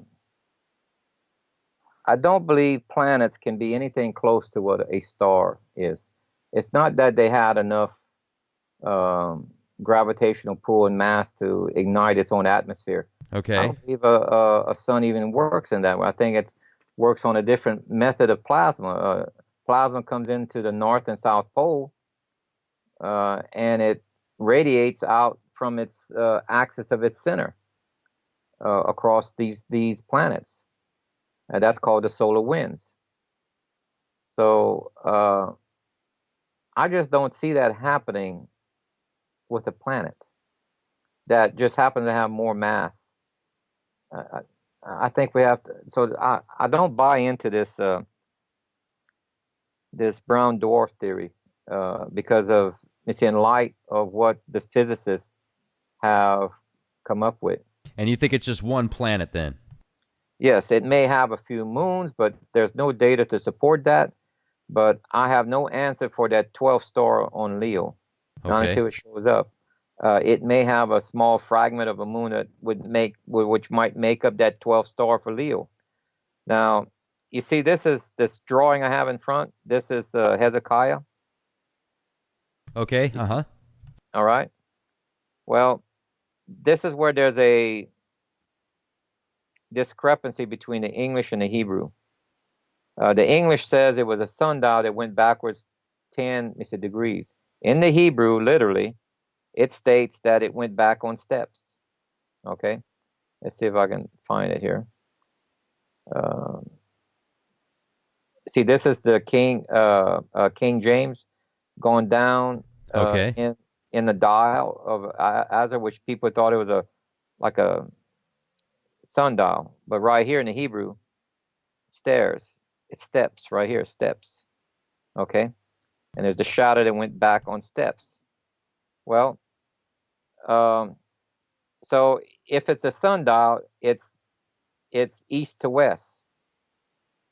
don't believe planets can be anything close to what a star is. It's not that they had enough gravitational pull and mass to ignite its own atmosphere. Okay. I don't believe a sun even works in that way. I think it works on a different method of plasma. Plasma comes into the north and south pole, and it radiates out from its axis of its center across these planets. And that's called the solar winds. So I just don't see that happening with a planet that just happens to have more mass. I think we have to. So I don't buy into this this brown dwarf theory because of, in light of what the physicists have come up with. And you think it's just one planet then? Yes, it may have a few moons, but there's no data to support that. But I have no answer for that 12th star on Leo, not until it shows up. It may have a small fragment of a moon that which might make up that 12th star for Leo. Now, you see, this drawing I have in front. This is Hezekiah. Okay. Uh-huh. All right. Well, this is where there's a discrepancy between the English and the Hebrew. The English says it was a sundial that went backwards 10 degrees. In the Hebrew, literally, it states that it went back on steps. Okay? Let's see if I can find it here. See, this is the King James going down Okay. in the dial of Azar, which people thought it was like a sundial, but right here in the Hebrew, stairs, it's steps right here, steps. Okay, and there's the shadow that went back on steps. Well, um, so if it's a sundial, it's east to west.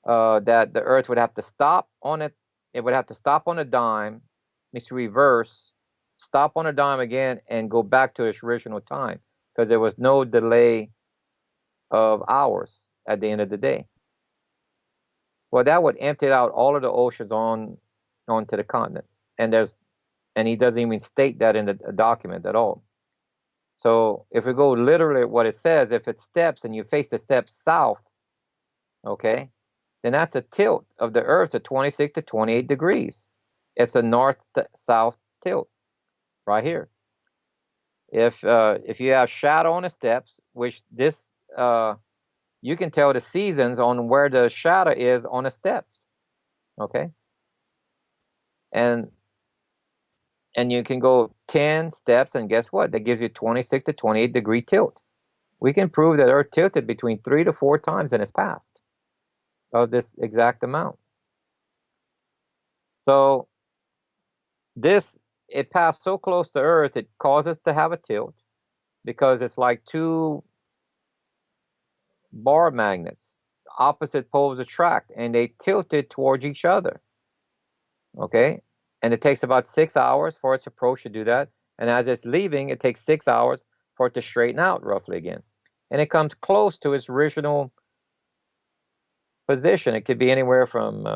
That the Earth would have to stop on it. It would have to stop on a dime, means reverse, stop on a dime again, and go back to its original time because there was no delay of hours at the end of the day. Well, that would empty out all of the oceans onto the continent, and he doesn't even state that in the document at all. So if we go literally at what it says, if it's steps and you face the steps south, okay, then that's a tilt of the Earth to 26 to 28 degrees. It's a north-south tilt right here. If you have shadow on the steps, which this you can tell the seasons on where the shadow is on the steps, okay, and you can go 10 steps, and guess what? That gives you 26 to 28 degree tilt. We can prove that Earth tilted between 3 to 4 times in its past of this exact amount. So it passed so close to Earth, it causes to have a tilt because it's like two bar magnets, opposite poles attract, and they tilted towards each other. Okay, and it takes about 6 hours for its approach to do that, and as it's leaving, it takes 6 hours for it to straighten out roughly again, and it comes close to its original position. It could be anywhere from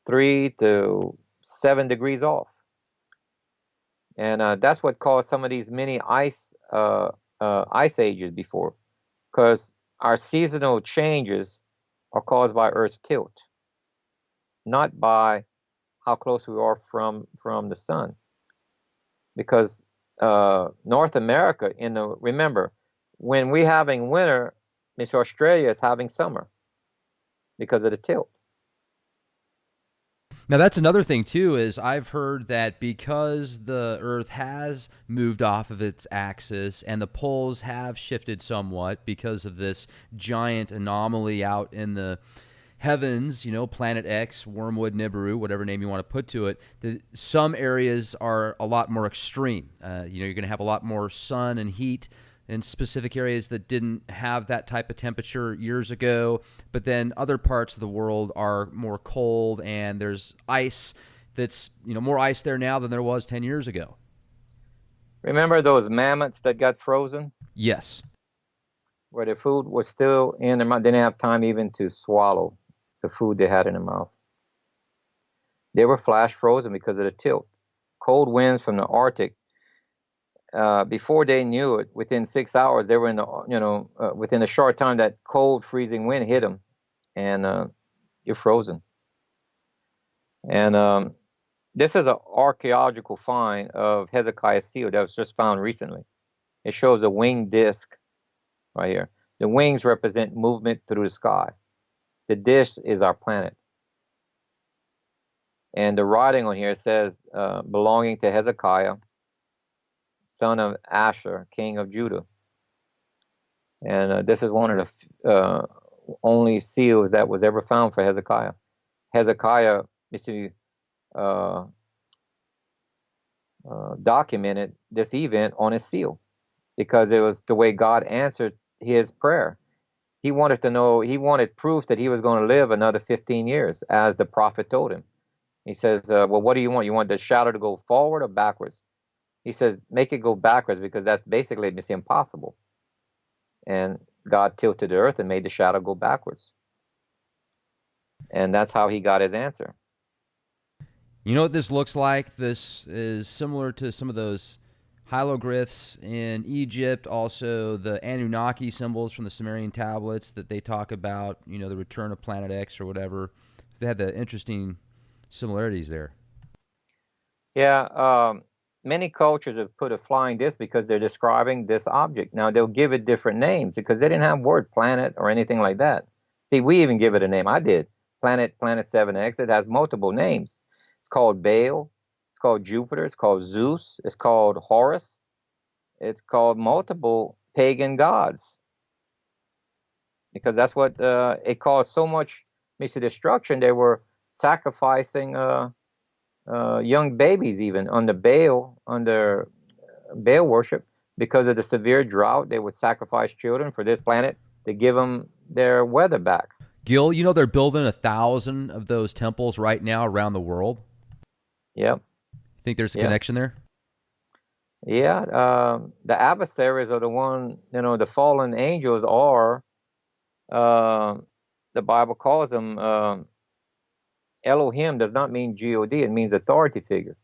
3 to 7 degrees off. And that's what caused some of these mini ice ages before, because our seasonal changes are caused by Earth's tilt, not by how close we are from the sun. Because North America, remember, when we're having winter, Mr. Australia is having summer because of the tilt. Now, that's another thing, too, is I've heard that because the Earth has moved off of its axis and the poles have shifted somewhat because of this giant anomaly out in the heavens, Planet X, Wormwood, Nibiru, whatever name you want to put to it, some areas are a lot more extreme. You're going to have a lot more sun and heat in specific areas that didn't have that type of temperature years ago, but then other parts of the world are more cold, and there's ice that's, more ice there now than there was 10 years ago. Remember those mammoths that got frozen? Yes. Where the food was still in their mouth. They didn't have time even to swallow the food they had in their mouth. They were flash frozen because of the tilt. Cold winds from the Arctic, before they knew it, within 6 hours, they were within a short time, that cold, freezing wind hit them, and you're frozen. And this is an archaeological find of Hezekiah's seal that was just found recently. It shows a winged disc right here. The wings represent movement through the sky. The disc is our planet. And the writing on here says, belonging to Hezekiah, son of Asher, king of Judah. And this is one of the only seals that was ever found for Hezekiah. Hezekiah, documented this event on his seal because it was the way God answered his prayer. He wanted proof that he was going to live another 15 years, as the prophet told him. He says, well, what do you want? You want the shadow to go forward or backwards? He says, make it go backwards, because that's basically impossible. And God tilted the earth and made the shadow go backwards. And that's how he got his answer. You know what this looks like? This is similar to some of those hieroglyphs in Egypt, also the Anunnaki symbols from the Sumerian tablets that they talk about, the return of Planet X or whatever. They had the interesting similarities there. Yeah, many cultures have put a flying disc because they're describing this object. Now, they'll give it different names because they didn't have word planet or anything like that. See, we even give it a name. I did. Planet 7X. It has multiple names. It's called Baal. It's called Jupiter. It's called Zeus. It's called Horus. It's called multiple pagan gods, because that's what it caused so much destruction. They were sacrificing young babies even under Baal worship. Because of the severe drought, they would sacrifice children for this planet to give them their weather back. Gill, you know they're building 1,000 of those temples right now around the world. Yep. You think there's a connection there? Yeah. The adversaries are the one, the fallen angels are, the Bible calls them, Elohim does not mean God, it means authority figure.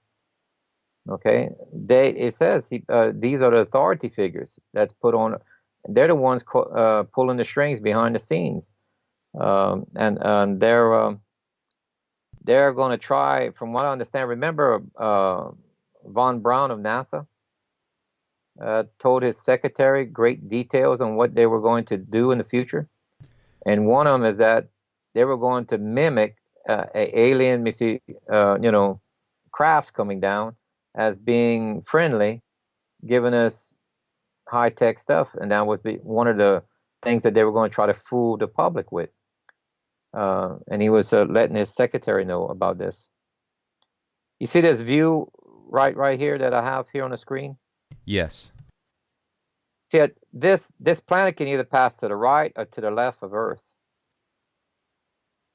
Okay, it says these are the authority figures that's put on. They're the ones pulling the strings behind the scenes, and they're going to try, from what I understand. Remember, Von Braun of NASA told his secretary great details on what they were going to do in the future, and one of them is that they were going to mimic alien, crafts coming down as being friendly, giving us high-tech stuff. And that was one of the things that they were going to try to fool the public with. And he was letting his secretary know about this. You see this view right here that I have here on the screen? Yes. See, this planet can either pass to the right or to the left of Earth.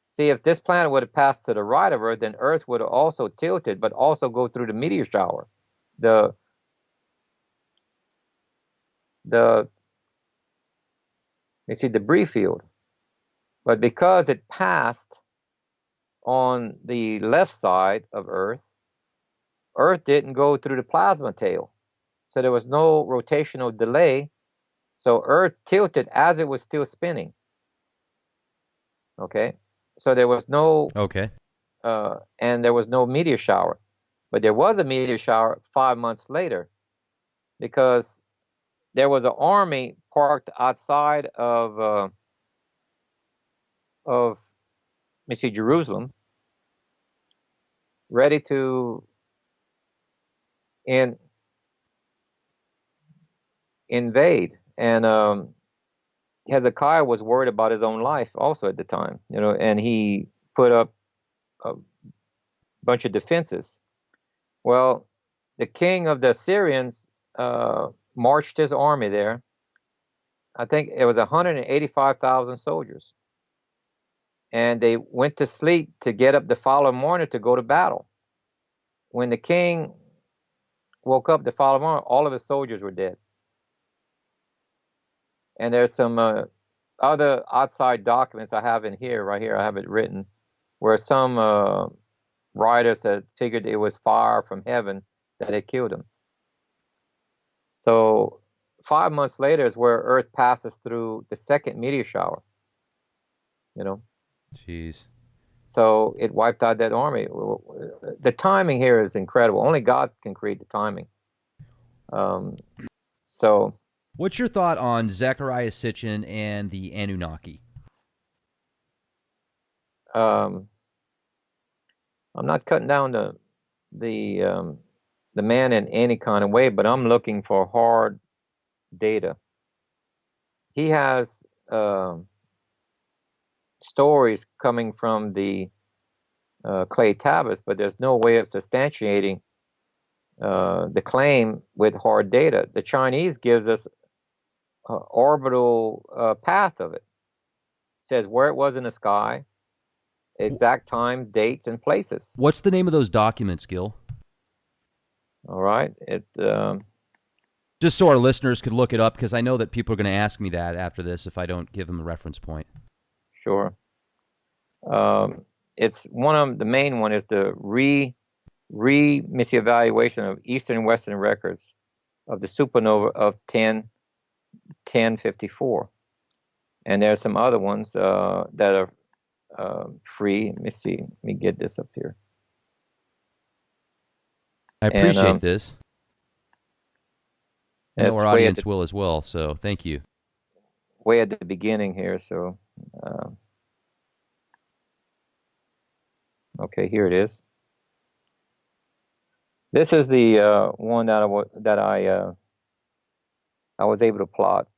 See, if this planet would have passed to the right of Earth, then Earth would have also tilted, but also go through the meteor shower, the debris field. But because it passed on the left side of Earth, Earth didn't go through the plasma tail, so there was no rotational delay. So Earth tilted as it was still spinning. Okay. So there was no and there was no meteor shower, but there was a meteor shower 5 months later, because there was an army parked outside of Jerusalem, ready to invade, and Hezekiah was worried about his own life also at the time, and he put up a bunch of defenses. Well, the king of the Assyrians marched his army there. I think it was 185,000 soldiers. And they went to sleep to get up the following morning to go to battle. When the king woke up the following morning, all of his soldiers were dead. And there's some other outside documents I have in here, right here, I have it written, where some writers had figured it was fire from heaven that had killed him. So 5 months later is where Earth passes through the second meteor shower. Jeez. So it wiped out that army. The timing here is incredible. Only God can create the timing. So... What's your thought on Zecharia Sitchin and the Anunnaki? I'm not cutting down the man in any kind of way, but I'm looking for hard data. He has stories coming from the clay tablets, but there's no way of substantiating the claim with hard data. The Chinese gives us orbital path of it. It says where it was in the sky, exact time, dates, and places. What's the name of those documents, Gill? All right. Just so our listeners could look it up, because I know that people are going to ask me that after this if I don't give them a reference point. Sure. It's one of the main one is the evaluation of Eastern and Western records of the supernova of 1054, and there are some other ones that are free. Let me see. Let me get this up here. I appreciate this. I know our audience will as well, so thank you. Way at the beginning here, so okay, here it is. This is the one that I was able to plot,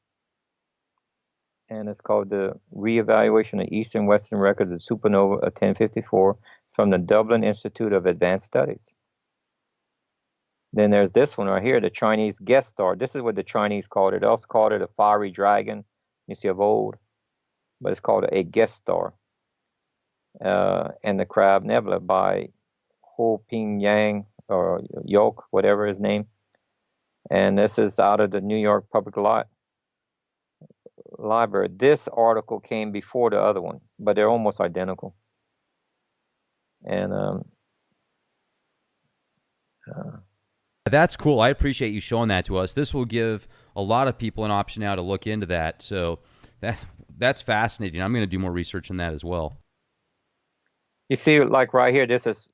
and it's called the Reevaluation of Eastern Western Records of Supernova of 1054 from the Dublin Institute of Advanced Studies. Then there's this one right here, the Chinese guest star. This is what the Chinese called it. They also called it a fiery dragon, you see, of old, but it's called a guest star. And the Crab Nebula by Ho Ping Yang, or Yok, whatever his name. And this is out of the New York Public Library. This article came before the other one, but they're almost identical. And that's cool. I appreciate you showing that to us. This will give a lot of people an option now to look into that. So that's fascinating. I'm going to do more research on that as well. You see, like right here, this is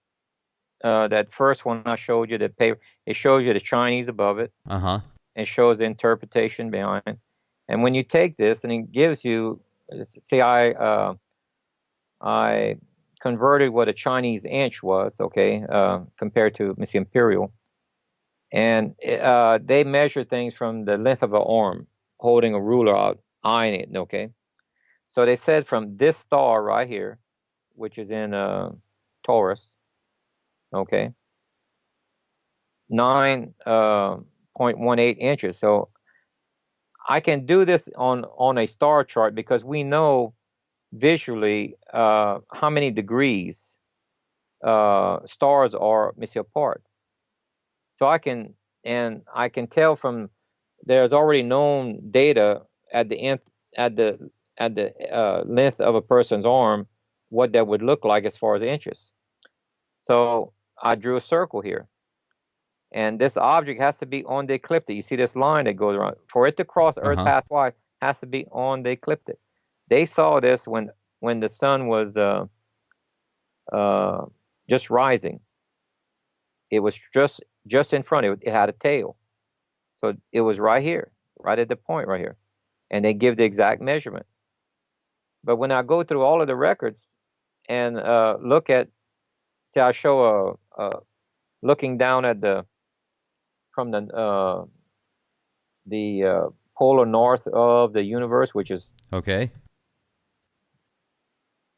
that first one I showed you. That paper, it shows you the Chinese above it. It shows the interpretation behind it. And when you take this, and it gives you, see, I converted what a Chinese inch was, okay, compared to Miss Imperial. And they measure things from the length of an arm, holding a ruler out, eyeing it, okay? So they said from this star right here, which is in Taurus, okay, 9.18 inches. So I can do this on a star chart because we know visually how many degrees stars are apart. So I can tell from there's already known data at the length of a person's arm what that would look like as far as inches. So I drew a circle here, and this object has to be on the ecliptic. You see this line that goes around. For it to cross Earth pathwise, has to be on the ecliptic. They saw this when the sun was just rising. It was just in front. It had a tail, so it was right here, right at the point right here, and they give the exact measurement. But when I go through all of the records and look at, see, I show looking down at from the polar north of the universe, which is okay.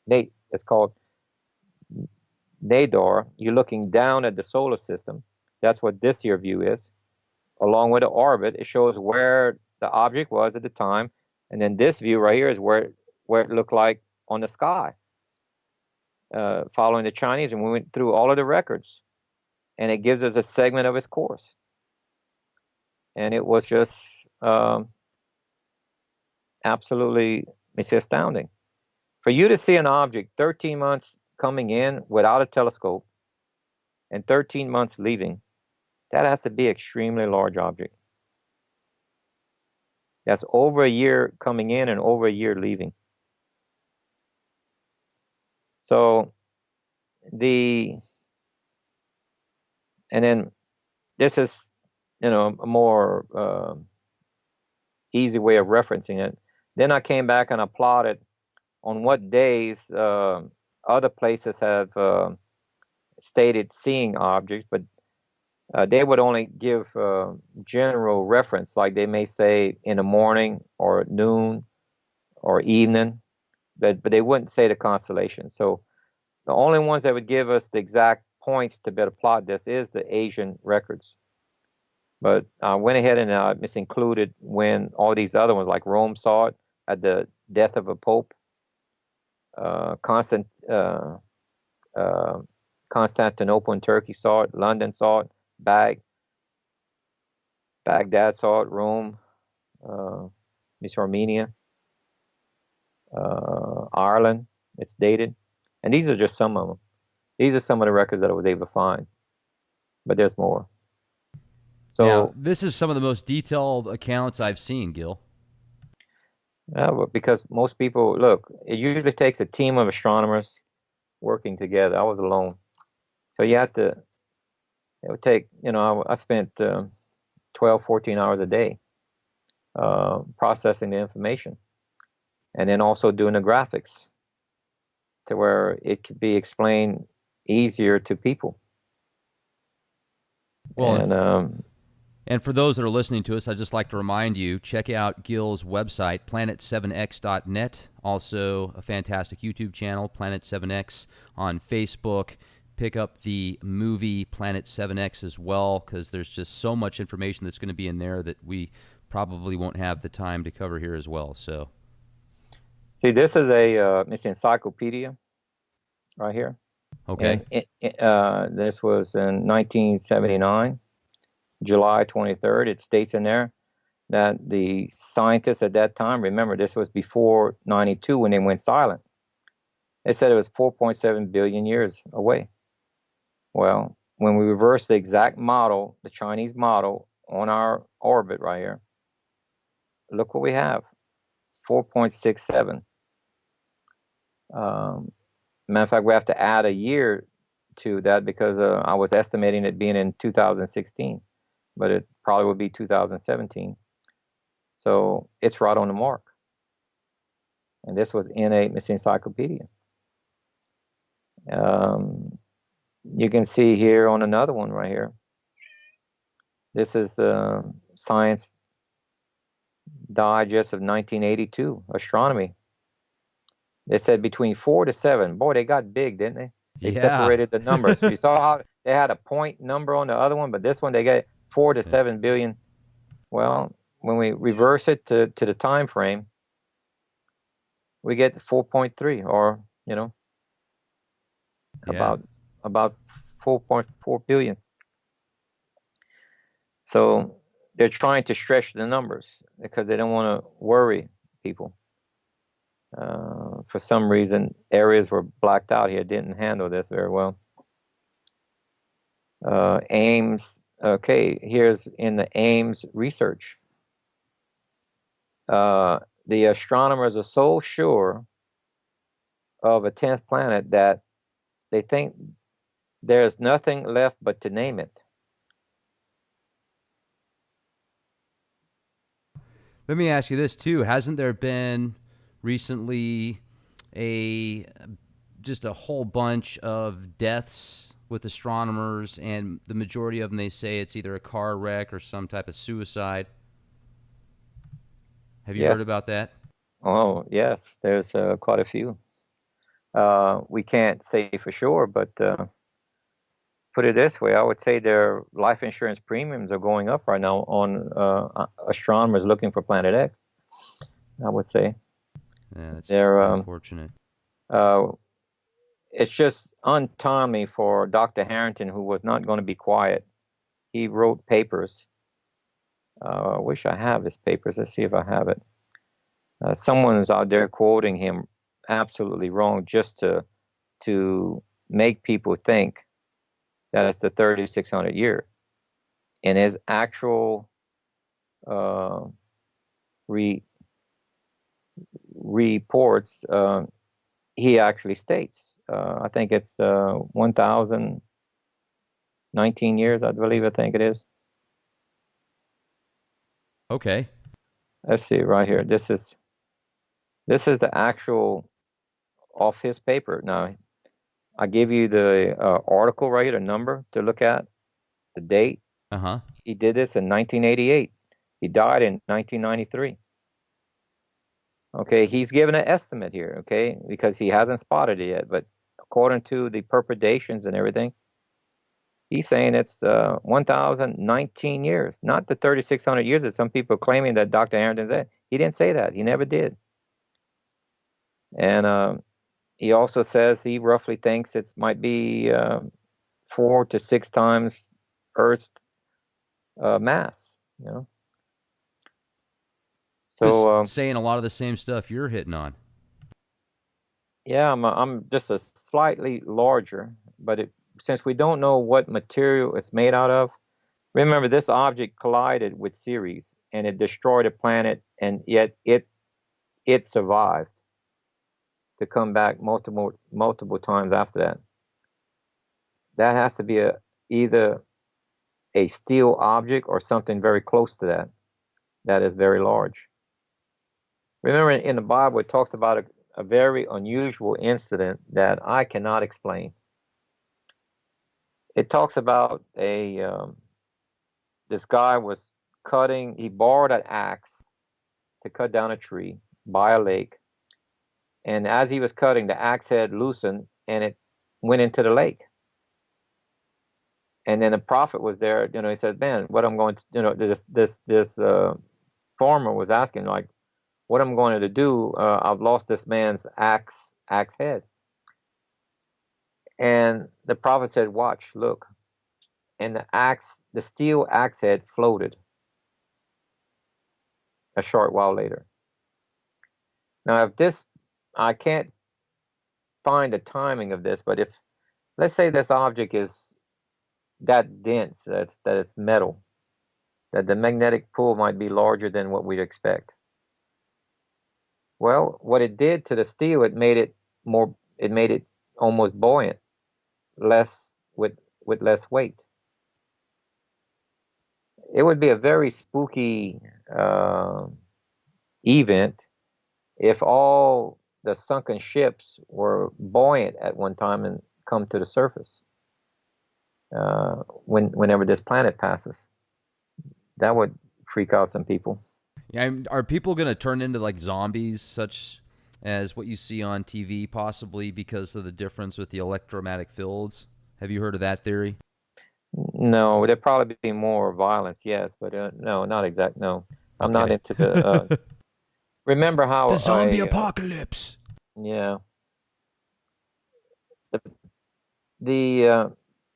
It's called Nadar. You're looking down at the solar system. That's what this here view is. Along with the orbit, it shows where the object was at the time, and then this view right here is where it looked like on the sky. Following the Chinese, and we went through all of the records, and it gives us a segment of its course. And it was just absolutely, it's astounding. For you to see an object 13 months coming in without a telescope and 13 months leaving, that has to be an extremely large object. That's over a year coming in and over a year leaving. So and then this is, a more easy way of referencing it. Then I came back and I plotted on what days other places have stated seeing objects, but they would only give general reference, like they may say in the morning or noon or evening, but they wouldn't say the constellation. So the only ones that would give us the exact points to better plot this is the Asian records. But I went ahead and misincluded when all these other ones, like Rome saw it at the death of a pope, Constantinople in Turkey saw it, London saw it, Baghdad saw it, Rome, Armenia, Ireland, it's dated. And these are just some of them. These are some of the records that I was able to find. But there's more. So now, this is some of the most detailed accounts I've seen, Gill. Because most people, look, it usually takes a team of astronomers working together. I was alone. So you have to, it would take, I spent 12, 14 hours a day processing the information, and then also doing the graphics to where it could be explained easier to people. Well, And and for those that are listening to us, I'd just like to remind you, check out Gill's website, planet7x.net. Also, a fantastic YouTube channel, Planet 7X, on Facebook. Pick up the movie Planet 7X as well, because there's just so much information that's going to be in there that we probably won't have the time to cover here as well. So, see, this is it's encyclopedia right here. okay. And this was in 1979, July 23rd. It states in there that the scientists at that time, remember, this was before 92 when they went silent. They said it was 4.7 billion years away. Well, when we reverse the exact model, the Chinese model on our orbit right here, look what we have, 4.67. Matter of fact, we have to add a year to that because I was estimating it being in 2016, but it probably would be 2017. So it's right on the mark. And this was in a missing encyclopedia. You can see here on another one right here. This is Science Digest of 1982, astronomy. They said between 4 to 7. Boy, they got big, didn't they? They separated the numbers. You saw how they had a point number on the other one, but this one they got 4 to 7 billion. Well, when we reverse it to the time frame, we get 4.3, or about 4.4 billion. So they're trying to stretch the numbers because they don't want to worry people. For some reason, areas were blacked out here, didn't handle this very well. Ames, okay, here's in the Ames research. The astronomers are so sure of a 10th planet that they think there's nothing left but to name it. Let me ask you this too. Hasn't there been recently just a whole bunch of deaths with astronomers, and the majority of them, they say it's either a car wreck or some type of suicide? Have you heard about that? Oh, yes. There's quite a few. We can't say for sure, but put it this way, I would say their life insurance premiums are going up right now on astronomers looking for Planet X, I would say. Yeah, that's unfortunate. It's just untimely for Dr. Harrington, who was not going to be quiet. He wrote papers. I wish I have his papers. Let's see if I have it. Someone's out there quoting him absolutely wrong just to make people think that it's the 3600 year. In his actual reports, he actually states, I think it's 1,019 years, I think it is. Okay. Let's see right here. This is the actual off his paper. Now, I give you the article right here, the number to look at, the date. Uh-huh. He did this in 1988. He died in 1993. Okay, he's given an estimate here, okay, because he hasn't spotted it yet. But according to the perpedations and everything, he's saying it's 1,019 years, not the 3,600 years that some people are claiming that Dr. Harrington said. He didn't say that. He never did. And he also says he roughly thinks it might be 4 to 6 times Earth's mass. So just saying a lot of the same stuff you're hitting on. Yeah, I'm just a slightly larger, but since we don't know what material it's made out of, remember this object collided with Ceres and it destroyed a planet, and yet it survived to come back multiple times after that. That has to be either a steel object or something very close to that is very large. Remember in the Bible it talks about a very unusual incident that I cannot explain. It talks about a this guy was cutting. He borrowed an axe to cut down a tree by a lake, and as he was cutting, the axe head loosened and it went into the lake. And then the prophet was there. He said, "Man, what I'm going to, this farmer was asking, like, what I'm going to do? I've lost this man's axe head." And the prophet said, "Watch, look." And the steel axe head floated a short while later. Now, I can't find the timing of this, but if, let's say this object is that dense, that it's metal, that the magnetic pull might be larger than what we'd expect. Well, what it did to the steel, it made it almost buoyant, with less weight. It would be a very spooky event if all the sunken ships were buoyant at one time and come to the surface whenever this planet passes. That would freak out some people. Yeah, are people going to turn into like zombies, such as what you see on TV, possibly because of the difference with the electromagnetic fields? Have you heard of that theory? No, there'd probably be more violence, yes, but no, not exact. No, I'm not Okay. into the. Remember how The zombie apocalypse. Yeah.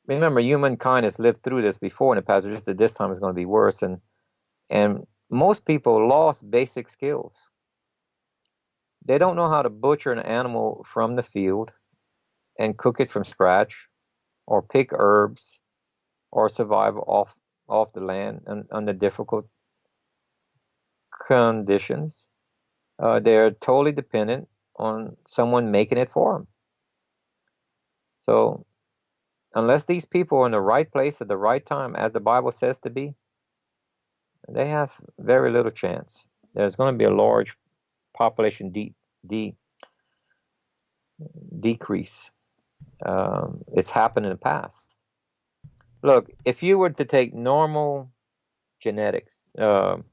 Remember, humankind has lived through this before in the past. Just that this time is going to be worse, and most people lost basic skills. They don't know how to butcher an animal from the field and cook it from scratch, or pick herbs, or survive off the land under difficult conditions. They're totally dependent on someone making it for them. So unless these people are in the right place at the right time, as the Bible says to be, they have very little chance. There's going to be a large population decrease. It's happened in the past. Look, if you were to take normal genetics, or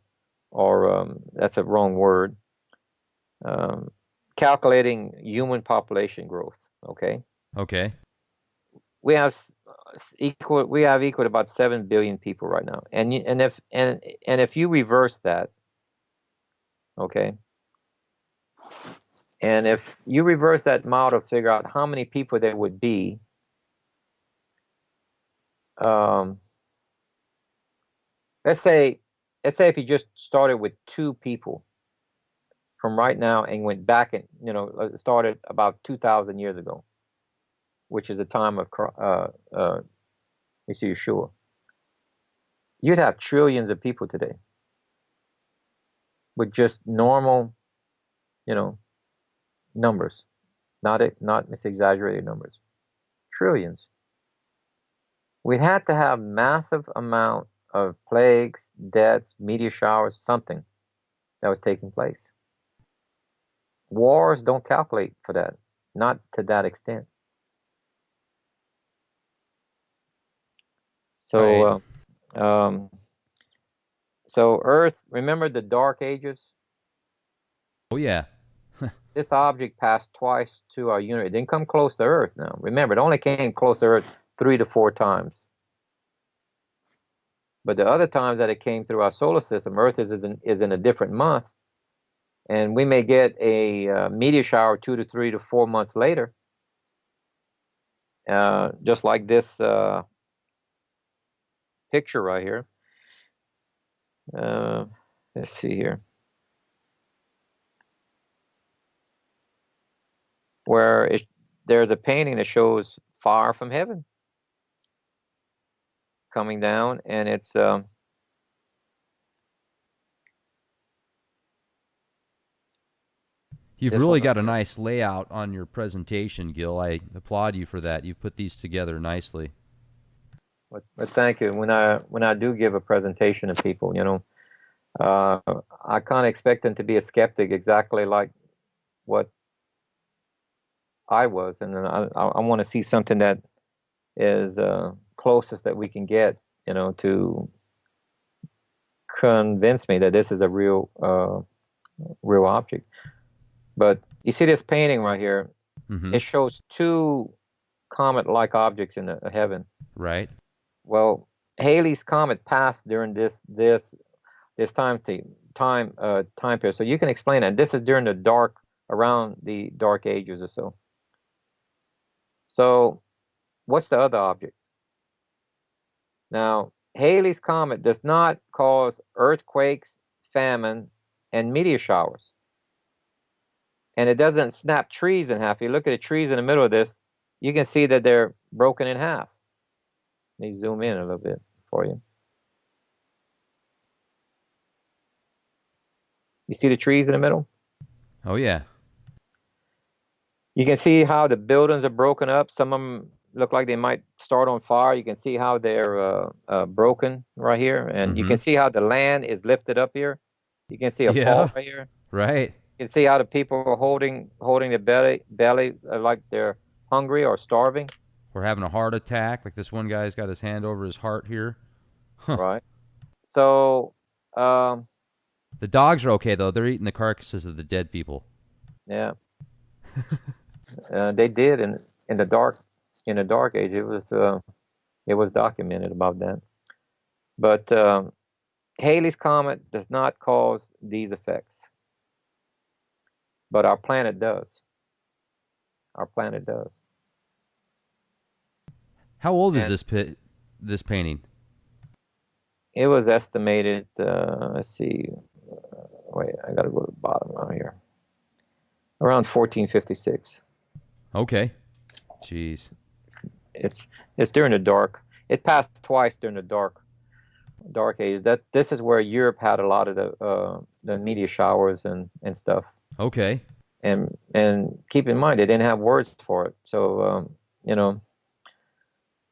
that's a wrong word, calculating human population growth, okay? Okay. We have equal to about 7 billion people right now, and if you reverse that, okay, and if you reverse that model to figure out how many people there would be, let's say if you just started with 2 people from right now and went back and started about 2,000 years ago, which is the time of Yeshua, you'd have trillions of people today with just normal, numbers, not exaggerated numbers, trillions. We had to have massive amount of plagues, deaths, meteor showers, something that was taking place. Wars don't calculate for that, not to that extent. So, Right. So Earth, remember the Dark Ages? Oh yeah. This object passed twice to our unit. It didn't come close to Earth now. Remember, it only came close to Earth 3 to 4 times. But the other times that it came through our solar system, Earth is in a different month. And we may get a meteor shower 2 to 3 to 4 months later. Just like this picture right here. Let's see here. Where there's a painting that shows fire from heaven coming down, and it's You've really got a nice layout on your presentation, Gill. I applaud you for that. You've put these together nicely. But thank you. When I do give a presentation to people, I can't expect them to be a skeptic exactly like what I was, and I want to see something that is closest that we can get, to convince me that this is a real object. But you see this painting right here? Mm-hmm. It shows two comet-like objects in the heaven. Right. Well, Halley's comet passed during this time period. So you can explain that. This is during around the dark ages or so. So what's the other object? Now, Halley's comet does not cause earthquakes, famine, and meteor showers. And it doesn't snap trees in half. If you look at the trees in the middle of this, you can see that they're broken in half. Let me zoom in a little bit for you. You see the trees in the middle? Oh, yeah. You can see how the buildings are broken up. Some of them look like they might start on fire. You can see how they're broken right here. And you can see how the land is lifted up here. You can see a fault right here. Right. You can see how the people are holding the belly like they're hungry or starving. We're having a heart attack. Like this one guy's got his hand over his heart here. Huh. Right. So the dogs are okay, though. They're eating the carcasses of the dead people. Yeah. They did in the dark age. It was documented about that. But Halley's comet does not cause these effects. But our planet does. Our planet does. How old is this painting? It was estimated, let's see, wait, I got to go to the bottom out here. Around 1456. Okay. Jeez. It's during the dark. It passed twice during the dark age. This is where Europe had a lot of the meteor showers and stuff. Okay. And keep in mind they didn't have words for it. So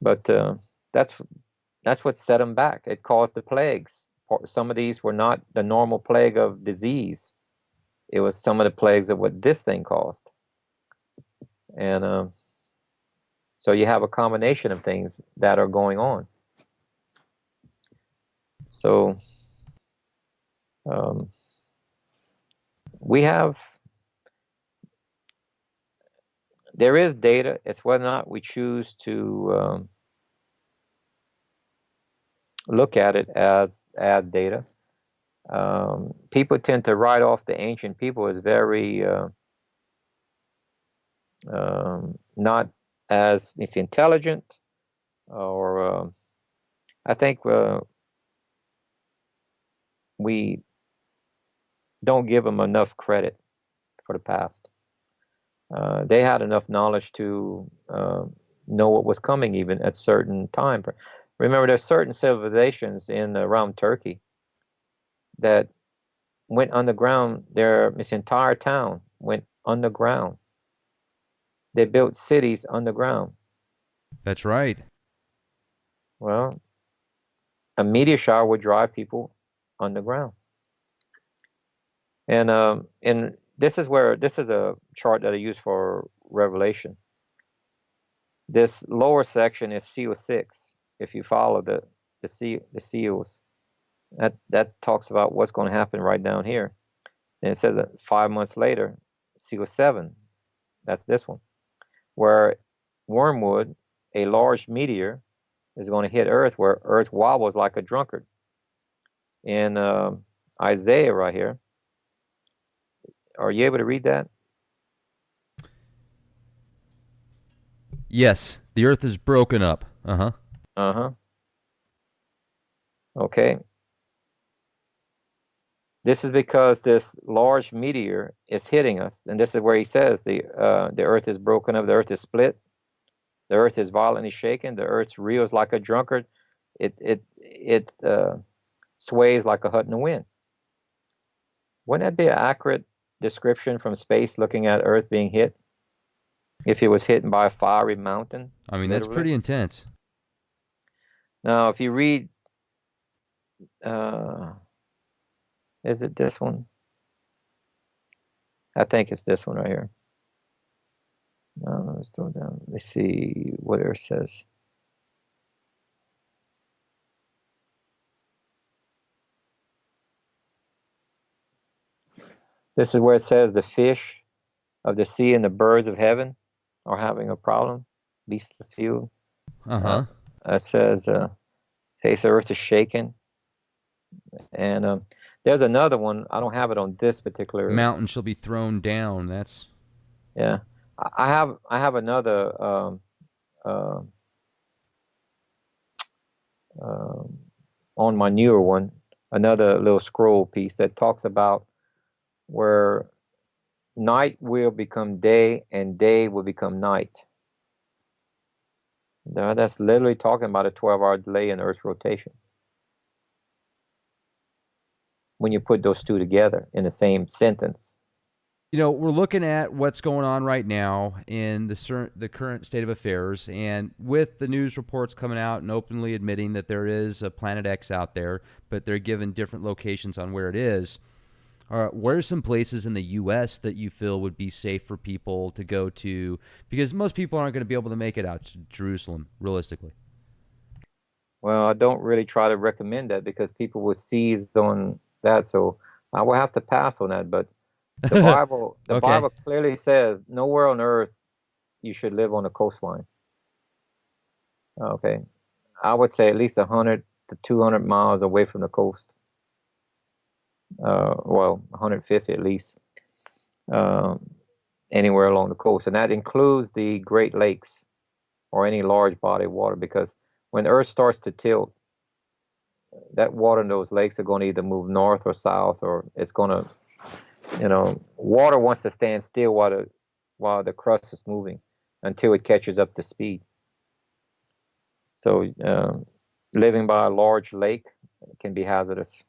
but that's what set them back. It caused the plagues. Some of these were not the normal plague of disease. It was some of the plagues of what this thing caused. And so you have a combination of things that are going on. So there is data. It's whether or not we choose to look at it as data. People tend to write off the ancient people as very not as intelligent, or I think we don't give them enough credit for the past. They had enough knowledge to know what was coming even at certain time. Remember, there's certain civilizations around Turkey that went underground. This entire town went underground. They built cities underground. That's right. Well, a meteor shower would drive people underground. And this is a chart that I use for Revelation. This lower section is seal 6. If you follow the seals, that talks about what's going to happen right down here. And it says that 5 months later, seal 7, that's this one, where wormwood, a large meteor, is going to hit Earth, where Earth wobbles like a drunkard. In Isaiah right here, are you able to read that? Yes, the Earth is broken up. Uh-huh. Uh-huh. Okay. This is because this large meteor is hitting us, and this is where he says the Earth is broken up, the Earth is split, the Earth is violently shaken, the Earth reels like a drunkard, it sways like a hut in the wind. Wouldn't that be an accurate description from space, looking at Earth being hit? If it was hit by a fiery mountain? I mean, that's pretty intense. Now, if you read, is it this one? I think it's this one right here. No, let's throw it down. Let's see what it says. This is where it says the fish of the sea and the birds of heaven are having a problem. Beasts of the field. Uh-huh. It says face of earth is shaken. And there's another one. I don't have it on this particular. Mountain shall be thrown down. That's Yeah, I have another uh, um on my newer one, another little scroll piece that talks about where night will become day and day will become night. That's literally talking about a 12-hour delay in Earth's rotation. When you put those two together in the same sentence. we're looking at what's going on right now in the current state of affairs, and with the news reports coming out and openly admitting that there is a Planet X out there, but they're given different locations on where it is. Where are some places in the U.S. that you feel would be safe for people to go to? Because most people aren't going to be able to make it out to Jerusalem, realistically. Well, I don't really try to recommend that because people will seize on that, so I will have to pass on that. But the Bible, the Okay. Bible clearly says nowhere on earth you should live on a coastline. Okay, I would say at least 100 to 200 miles away from the coast. Well, 150 at least, um, anywhere along the coast, and that includes the Great Lakes or any large body of water. Because when the Earth starts to tilt, that water in those lakes are going to either move north or south, or it's going to, water wants to stand still while the crust is moving until it catches up to speed. So living by a large lake can be hazardous.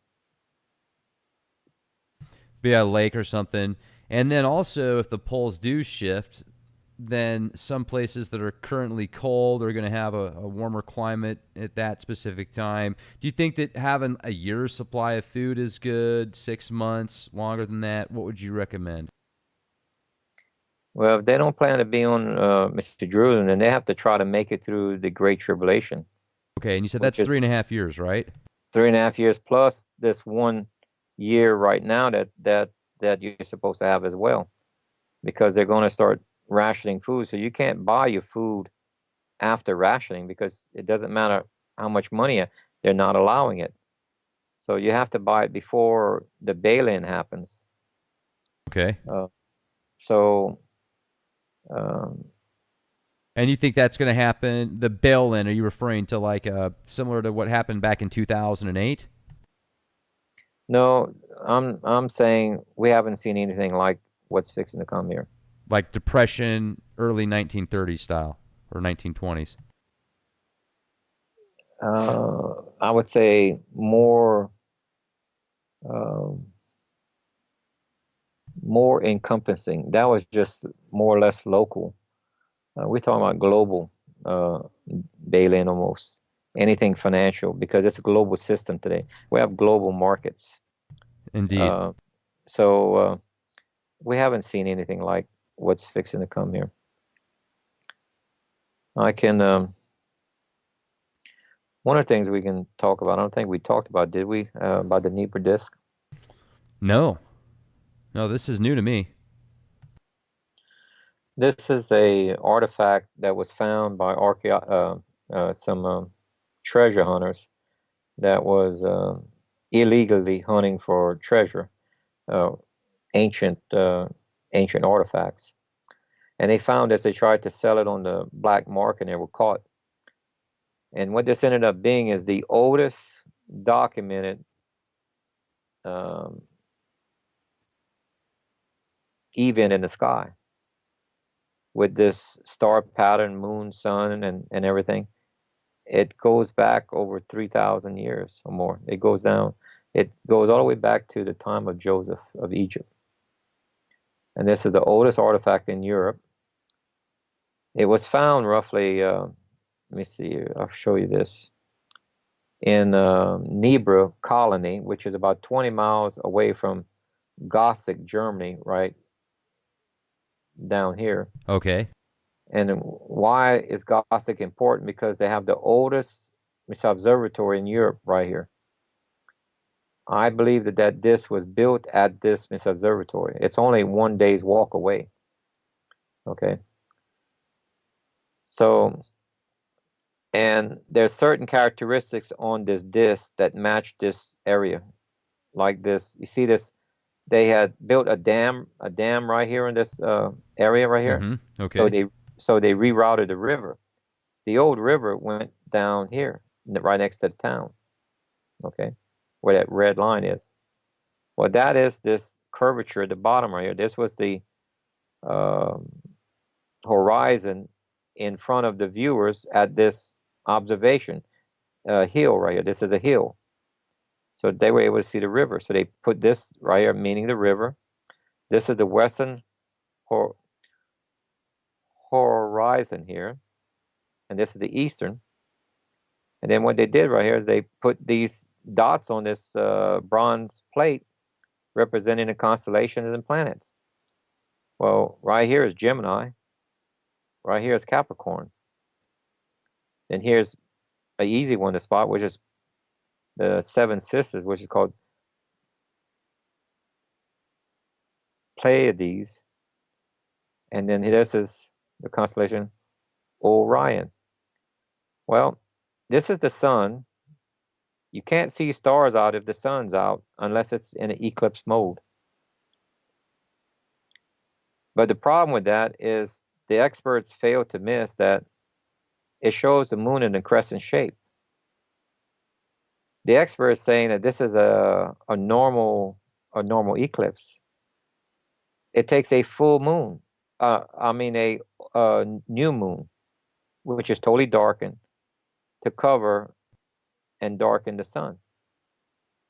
Be a lake or something. And then also, if the poles do shift, then some places that are currently cold are going to have a warmer climate at that specific time. Do you think that having a year's supply of food is good? 6 months, longer than that? What would you recommend? Well, if they don't plan to be on Mr. Jerusalem, then they have to try to make it through the Great Tribulation, Okay, and you said which that's is 3.5 years, right? 3.5 years plus this 1 year right now that you're supposed to have as well, because they're going to start rationing food. So you can't buy your food after rationing because it doesn't matter how much money they're not allowing it. So you have to buy it before the bail-in happens. Okay. Uh, so um, And you think that's going to happen? The bail-in, are you referring to like similar to what happened back in 2008? no, I'm saying we haven't seen anything like what's fixing to come here. Like Depression, early 1930s style or 1920s? I would say um, more encompassing. That was just more or less local. We're talking about global uh, bail-in almost. Anything financial, because it's a global system today. We have global markets. Indeed. Uh, so we haven't seen anything like what's fixing to come here. I can. One of the things we can talk about, I don't think we talked about, did we? About the Nebra Disc. No. No, this is new to me. This is a artifact that was found by some treasure hunters that was illegally hunting for treasure, uh, ancient ancient artifacts, and they found this. They tried to sell it on the black market, and they were caught. And what this ended up being is the oldest documented um, event in the sky with this star pattern, moon, sun, and everything. It goes back over 3,000 years or more. It goes down. It goes all the way back to the time of Joseph of Egypt. And this is the oldest artifact in Europe. It was found roughly, let me see, I'll show you this, in Nebra colony, which is about 20 miles away from Gossig, Germany, right down here. Okay. And why is Gossig important? Because they have the oldest observatory in Europe right here. I believe that that disk was built at this observatory. It's only 1 day's walk away. Okay. So, and there's certain characteristics on this disk that match this area. Like this, you see this, they had built a dam right here in this area right here. Mm-hmm. Okay. So they rerouted the river. The old river went down here, right next to the town. Okay, where that red line is. Well, that is this curvature at the bottom right here. This was the um, horizon in front of the viewers at this observation hill right here. This is a hill. So they were able to see the river. So they put this right here, meaning the river. This is the western horizon here. And this is the eastern. And then what they did right here is they put these dots on this bronze plate representing the constellations and planets. Well, right here is Gemini. Right here is Capricorn. And here's an easy one to spot, which is the Seven Sisters, which is called Pleiades. And then this is the constellation Orion. Well, this is the sun. You can't see stars out if the sun's out unless it's in an eclipse mode. But the problem with that is the experts fail to miss that it shows the moon in a crescent shape. The experts saying that this is a normal eclipse. It takes a full moon, a new moon, which is totally darkened, to cover and darken the sun.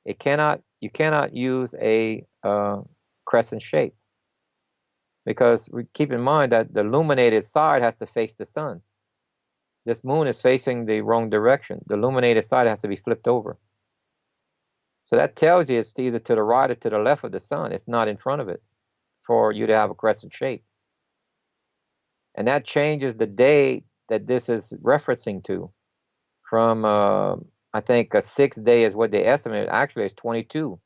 You cannot use a crescent shape, because keep in mind that the illuminated side has to face the sun. This moon is facing the wrong direction. The illuminated side has to be flipped over. So that tells you it's either to the right or to the left of the sun. It's not in front of it for you to have a crescent shape. And that changes the date that this is referencing to. From, I think, a 6 day is what they estimated. Actually, it's 22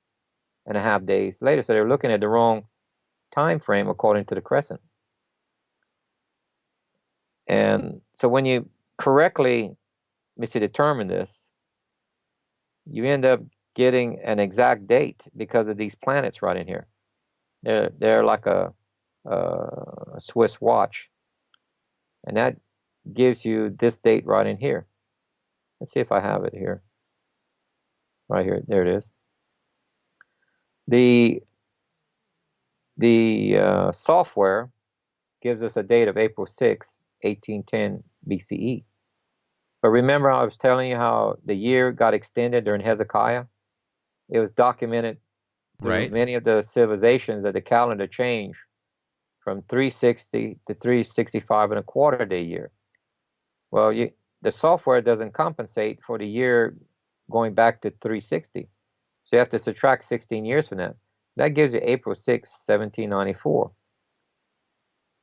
and a half days later. So they're looking at the wrong time frame according to the crescent. And so when you correctly determine this, you end up getting an exact date because of these planets right in here. They're like a Swiss watch, and that gives you this date right in here. Let's see if I have it here. Right here, there it is. The software gives us a date of April 6, 1810 BCE. But remember, I was telling you how the year got extended during Hezekiah? It was documented through many of the civilizations that the calendar changed from 360 to 365 and a quarter day year. Well, the software doesn't compensate for the year going back to 360. So you have to subtract 16 years from that. That gives you April 6, 1794.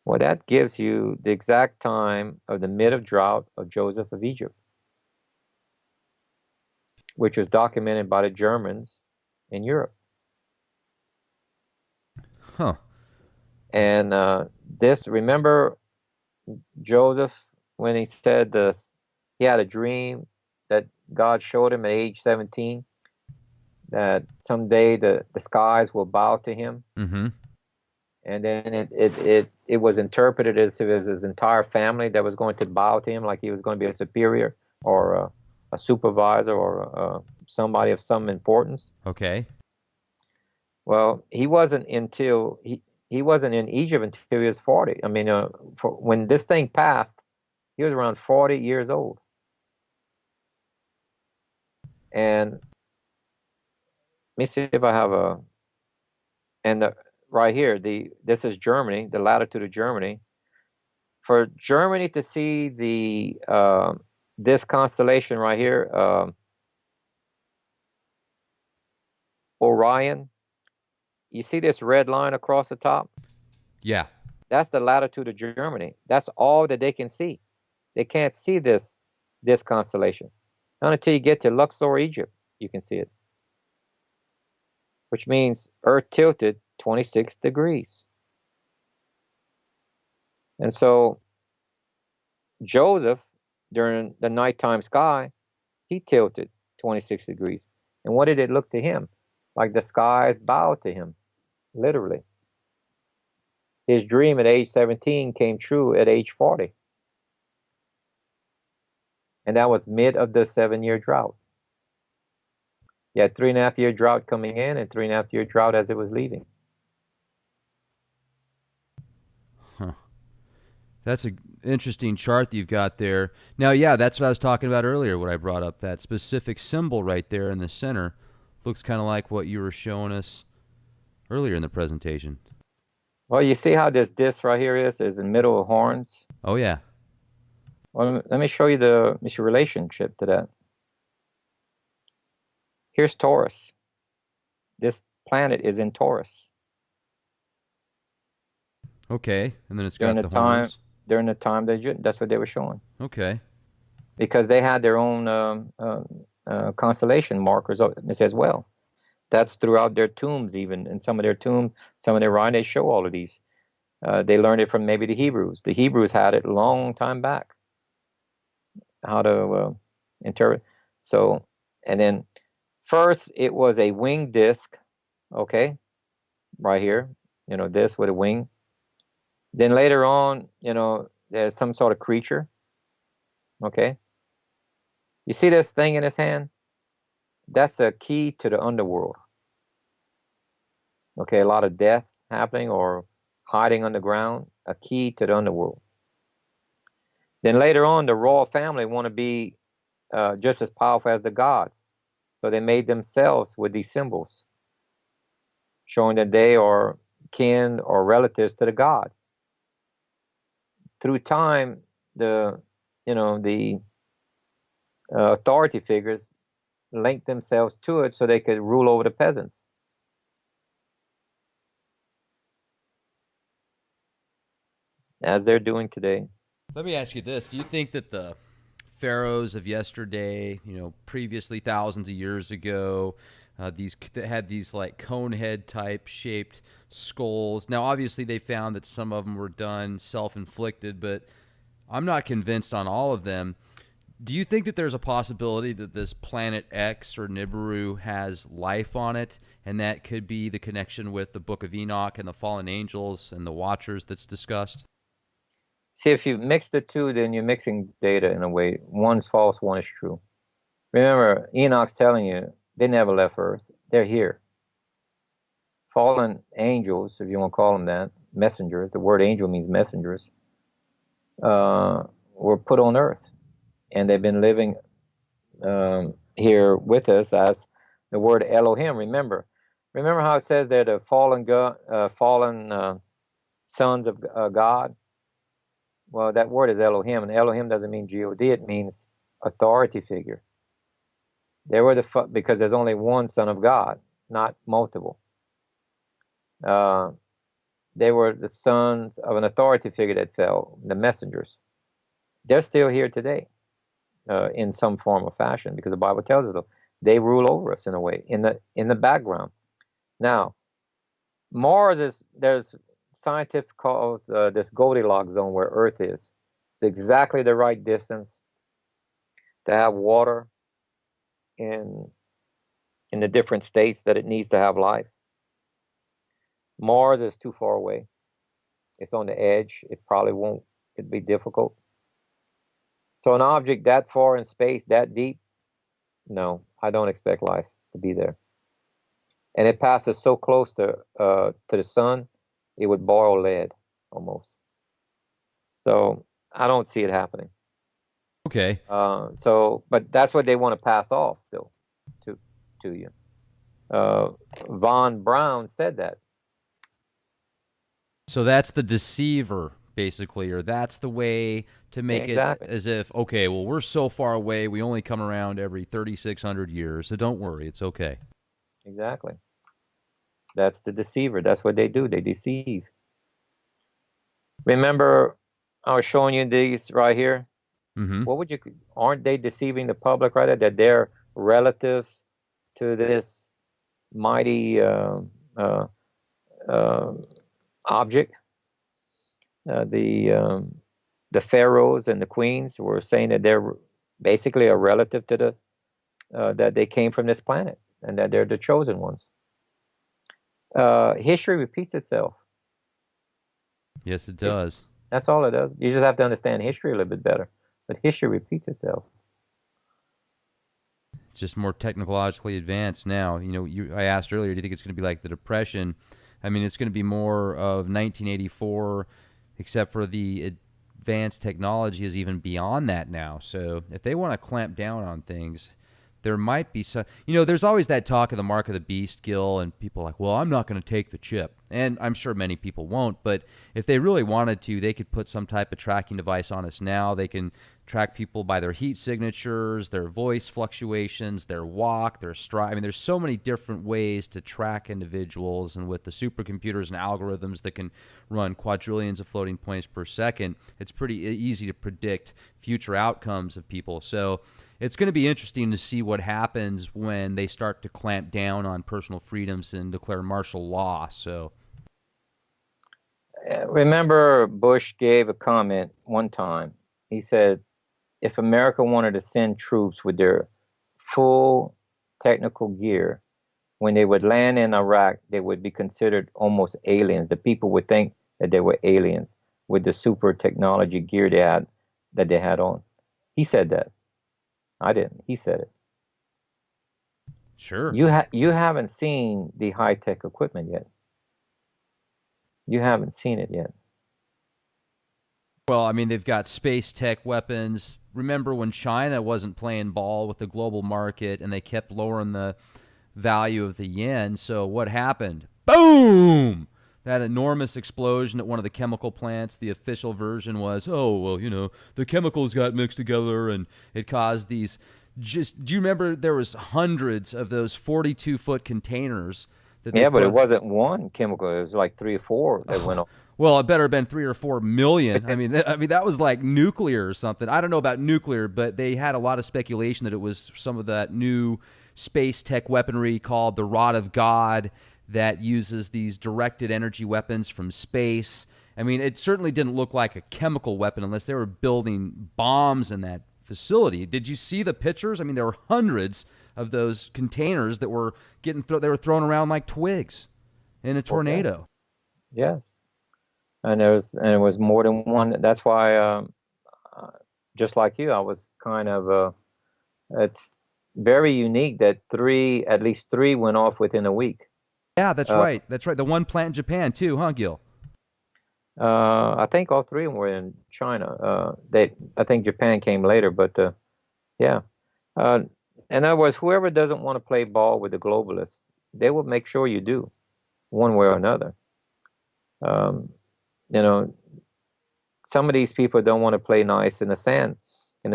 Well, that gives you the exact time of the mid of drought of Joseph of Egypt, which was documented by the Germans in Europe. Huh. And remember Joseph, when he said he had a dream that God showed him at age 17, that someday the skies will bow to him. Mm-hmm. And then it was interpreted as if it was his entire family that was going to bow to him, like he was going to be a superior or a supervisor or somebody of some importance. Okay. Well, he wasn't in Egypt until he was 40. I mean, when this thing passed, he was around 40 years old. And let me see if I have right here, this is Germany, the latitude of Germany. For Germany to see this constellation right here, Orion, you see this red line across the top? Yeah. That's the latitude of Germany. That's all that they can see. They can't see this constellation. Not until you get to Luxor, Egypt, you can see it. which means Earth tilted 26 degrees. And so Joseph, during the nighttime sky, he tilted 26 degrees. And what did it look to him? Like the skies bowed to him, literally. His dream at age 17 came true at age 40. And that was mid of the 7-year drought. You had 3.5-year drought coming in and 3.5-year drought as it was leaving. Huh. That's an interesting chart that you've got there. Now, yeah, that's what I was talking about earlier, what I brought up. That specific symbol right there in the center looks kind of like what you were showing us earlier in the presentation. Well, you see how this disc right here is in the middle of horns? Oh, yeah. Well, let me show you the relationship to that. Here's Taurus. This planet is in Taurus. Okay, and then it's got the horns. During the time, that's what they were showing. Okay. Because they had their own constellation markers as well. That's throughout their tombs, even in some of their tombs, some of their writing, they show all of these. They learned it from maybe the Hebrews. The Hebrews had it a long time back, how to interpret. So, and then first it was a winged disc, okay, right here, this with a wing. Then later on, there's some sort of creature, okay. You see this thing in his hand? That's a key to the underworld. Okay, a lot of death happening or hiding underground, a key to the underworld. Then later on, the royal family want to be just as powerful as the gods. So they made themselves with these symbols, showing that they are kin or relatives to the god. Through time, the authority figures linked themselves to it so they could rule over the peasants. As they're doing today. Let me ask you this. Do you think that the pharaohs of yesterday, previously thousands of years ago, these that had these like cone head type shaped skulls. Now, obviously, they found that some of them were done self-inflicted, but I'm not convinced on all of them. Do you think that there's a possibility that this planet X or Nibiru has life on it, and that could be the connection with the Book of Enoch and the fallen angels and the Watchers that's discussed? See, if you mix the two, then you're mixing data in a way. One's false, one is true. Remember, Enoch's telling you they never left Earth. They're here. Fallen angels, if you want to call them that, messengers, the word angel means messengers, were put on Earth. And they've been living here with us as the word Elohim. Remember how it says they're the fallen sons of God? Well, that word is Elohim, and Elohim doesn't mean G-O-D, it means authority figure. They were because there's only one son of God, not multiple. They were the sons of an authority figure that fell, the messengers. They're still here today. In some form or fashion, because the Bible tells us so. They rule over us in a way, in the background. Now, Mars there's scientific calls this Goldilocks zone where Earth is. It's exactly the right distance to have water in the different states that it needs to have life. Mars is too far away. It's on the edge. It'd be difficult. So an object that far in space, that deep, no, I don't expect life to be there. And it passes so close to the sun, it would boil lead almost. So I don't see it happening. Okay. But that's what they want to pass off, though, to you. Von Braun said that. So that's the deceiver, basically, or that's the way to make it as if, okay, well, we're so far away, we only come around every 3,600 years, so don't worry, it's okay. Exactly. That's the deceiver. That's what they do. They deceive. Remember, I was showing you these right here. Mm-hmm. Aren't they deceiving the public right there, that they're relatives to this mighty uh, uh, object. The pharaohs and the queens were saying that they're basically a relative to the that they came from this planet and that they're the chosen ones. History repeats itself. Yes, it does. That's all it does. You just have to understand history a little bit better. But history repeats itself. It's just more technologically advanced now. You know, I asked earlier, do you think it's going to be like the Depression? I mean, it's going to be more of 1984, except for the advanced technology is even beyond that now. So if they want to clamp down on things, there might be some, there's always that talk of the mark of the beast, Gill, and people are like, well, I'm not going to take the chip. And I'm sure many people won't, but if they really wanted to, they could put some type of tracking device on us now. They can track people by their heat signatures, their voice fluctuations, their walk, their stride. I mean, there's so many different ways to track individuals, and with the supercomputers and algorithms that can run quadrillions of floating points per second, it's pretty easy to predict future outcomes of people. So it's going to be interesting to see what happens when they start to clamp down on personal freedoms and declare martial law. So, remember, Bush gave a comment one time. He said, if America wanted to send troops with their full technical gear, when they would land in Iraq, they would be considered almost aliens. The people would think that they were aliens with the super technology gear that they had on. He said that. I didn't. He said it. Sure. You haven't seen the high-tech equipment yet. You haven't seen it yet. Well, I mean, they've got space tech weapons. Remember when China wasn't playing ball with the global market and they kept lowering the value of the yen? So what happened? Boom! That enormous explosion at one of the chemical plants. The official version was, oh, well, the chemicals got mixed together and it caused these. Do you remember there was hundreds of those 42-foot containers? Yeah, but it wasn't one chemical. It was like 3 or 4 that went off. Well, it better have been 3 or 4 million. I mean, that was like nuclear or something. I don't know about nuclear, but they had a lot of speculation that it was some of that new space tech weaponry called the Rod of God that uses these directed energy weapons from space. I mean, it certainly didn't look like a chemical weapon unless they were building bombs in that facility. Did you see the pictures? I mean, there were hundreds of those containers that were they were thrown around like twigs in a tornado. Okay. Yes. And it was more than one. That's why, just like you, I was kind of. It's very unique that at least three went off within a week. Yeah, that's right. That's right. The one plant in Japan too, huh, Gill? I think all 3 were in China. I think Japan came later, but yeah. In other words, whoever doesn't want to play ball with the globalists, they will make sure you do, one way or another. Some of these people don't want to play nice in the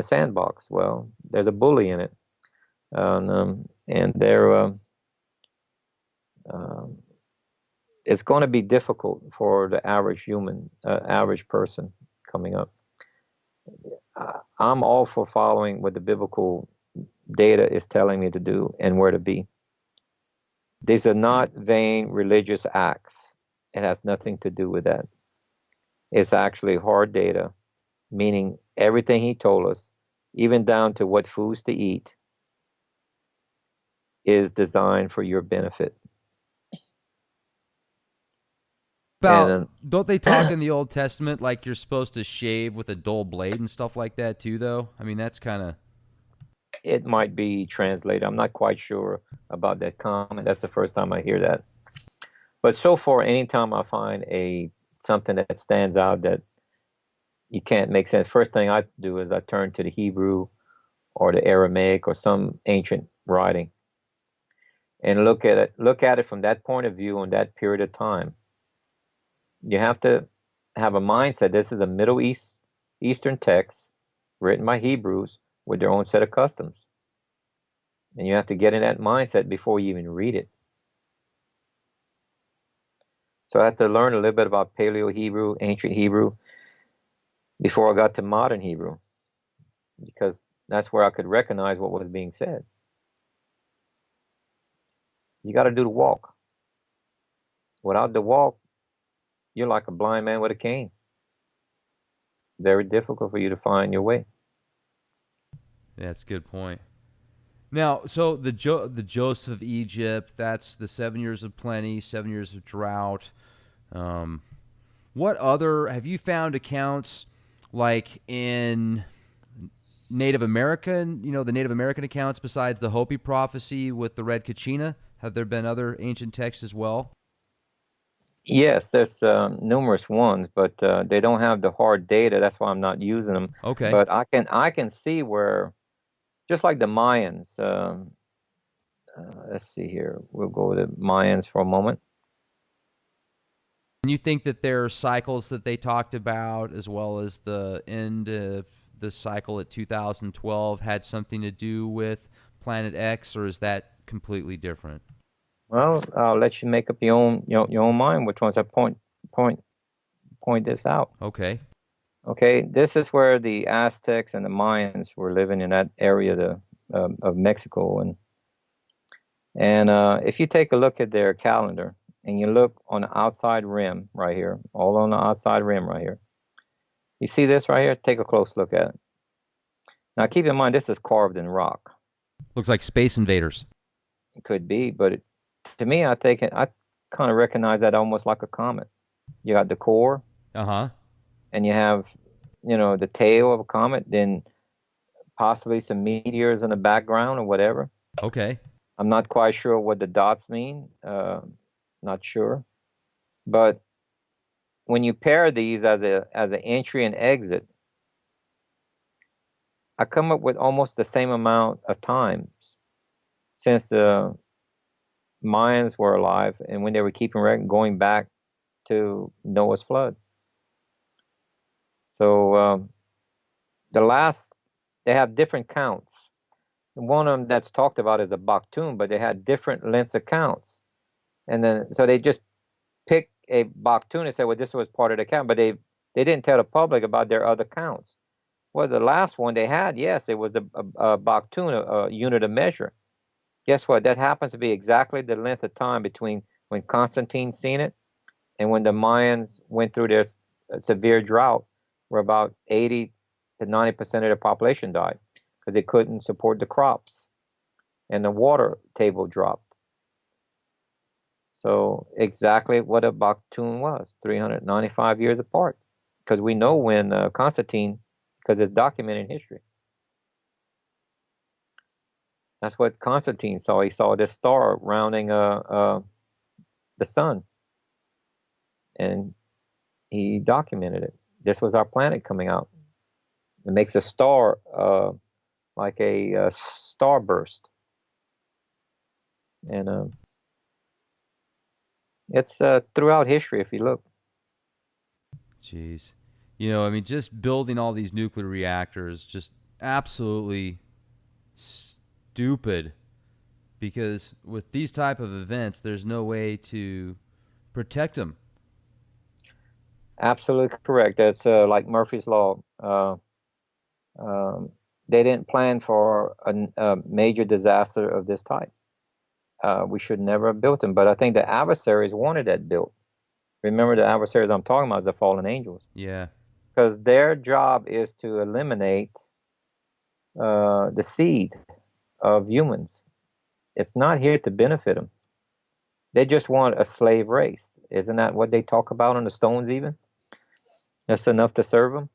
sandbox. Well, there's a bully in it, and they're. It's going to be difficult for the average human, average person coming up. I'm all for following what the biblical data is telling me to do and where to be. These are not vain religious acts. It has nothing to do with that. It's actually hard data, meaning everything he told us, even down to what foods to eat, is designed for your benefit. Don't they talk in the Old Testament like you're supposed to shave with a dull blade and stuff like that too, though? I mean, that's kind of... It might be translated. I'm not quite sure about that comment. That's the first time I hear that. But so far, anytime I find something that stands out that you can't make sense, first thing I do is I turn to the Hebrew or the Aramaic or some ancient writing and look at it from that point of view on that period of time. You have to have a mindset. This is a Eastern text written by Hebrews with their own set of customs. And you have to get in that mindset before you even read it. So I had to learn a little bit about Paleo Hebrew, ancient Hebrew, before I got to modern Hebrew, because that's where I could recognize what was being said. You got to do the walk. Without the walk, you're like a blind man with a cane. Very difficult for you to find your way. Yeah, that's a good point. Now, so the Joseph of Egypt, that's the 7 years of plenty, 7 years of drought. What other, have you found accounts like in Native American, the Native American accounts besides the Hopi prophecy with the red Kachina? Have there been other ancient texts as well? Yes, there's numerous ones, but they don't have the hard data. That's why I'm not using them. Okay. But I can see where, just like the Mayans. Let's see here. We'll go to Mayans for a moment. And you think that there are cycles that they talked about, as well as the end of the cycle at 2012, had something to do with Planet X, or is that completely different? Well, I'll let you make up your own mind which ones I point this out. Okay. Okay, this is where the Aztecs and the Mayans were living in that area of Mexico, and if you take a look at their calendar and you look on the outside rim right here, all on the outside rim right here, you see this right here? Take a close look at it. Now, keep in mind this is carved in rock. Looks like Space Invaders. It could be, but to me, I kind of recognize that almost like a comet. You got the core, and you have, the tail of a comet, then possibly some meteors in the background or whatever. Okay. I'm not quite sure what the dots mean. Not sure, but when you pair these as an entry and exit, I come up with almost the same amount of times since the Mayans were alive and when they were keeping record, going back to Noah's flood. So they have different counts. One of them that's talked about is the Baktun, but they had different lengths of counts. And then, so they just picked a Baktun and said, well, this was part of the count, but they didn't tell the public about their other counts. Well, the last one they had, yes, it was a Baktun, a unit of measure. Guess what? That happens to be exactly the length of time between when Constantine seen it and when the Mayans went through their severe drought, where about 80 to 90% of the population died because they couldn't support the crops and the water table dropped. So exactly what a Baktun was, 395 years apart, because we know when Constantine, because it's documented in history. That's what Constantine saw. He saw this star rounding the sun, and he documented it. This was our planet coming out. It makes a star like a starburst, and it's throughout history if you look. Jeez. Just building all these nuclear reactors, just absolutely stupid, because with these type of events, there's no way to protect them. Absolutely correct. That's like Murphy's Law. They didn't plan for a major disaster of this type. We should never have built them, but I think the adversaries wanted that built. Remember, the adversaries I'm talking about is the fallen angels. Yeah. Because their job is to eliminate the seed of humans. It's not here to benefit them. They just want a slave race. Isn't that what they talk about on the stones even? That's enough to serve them?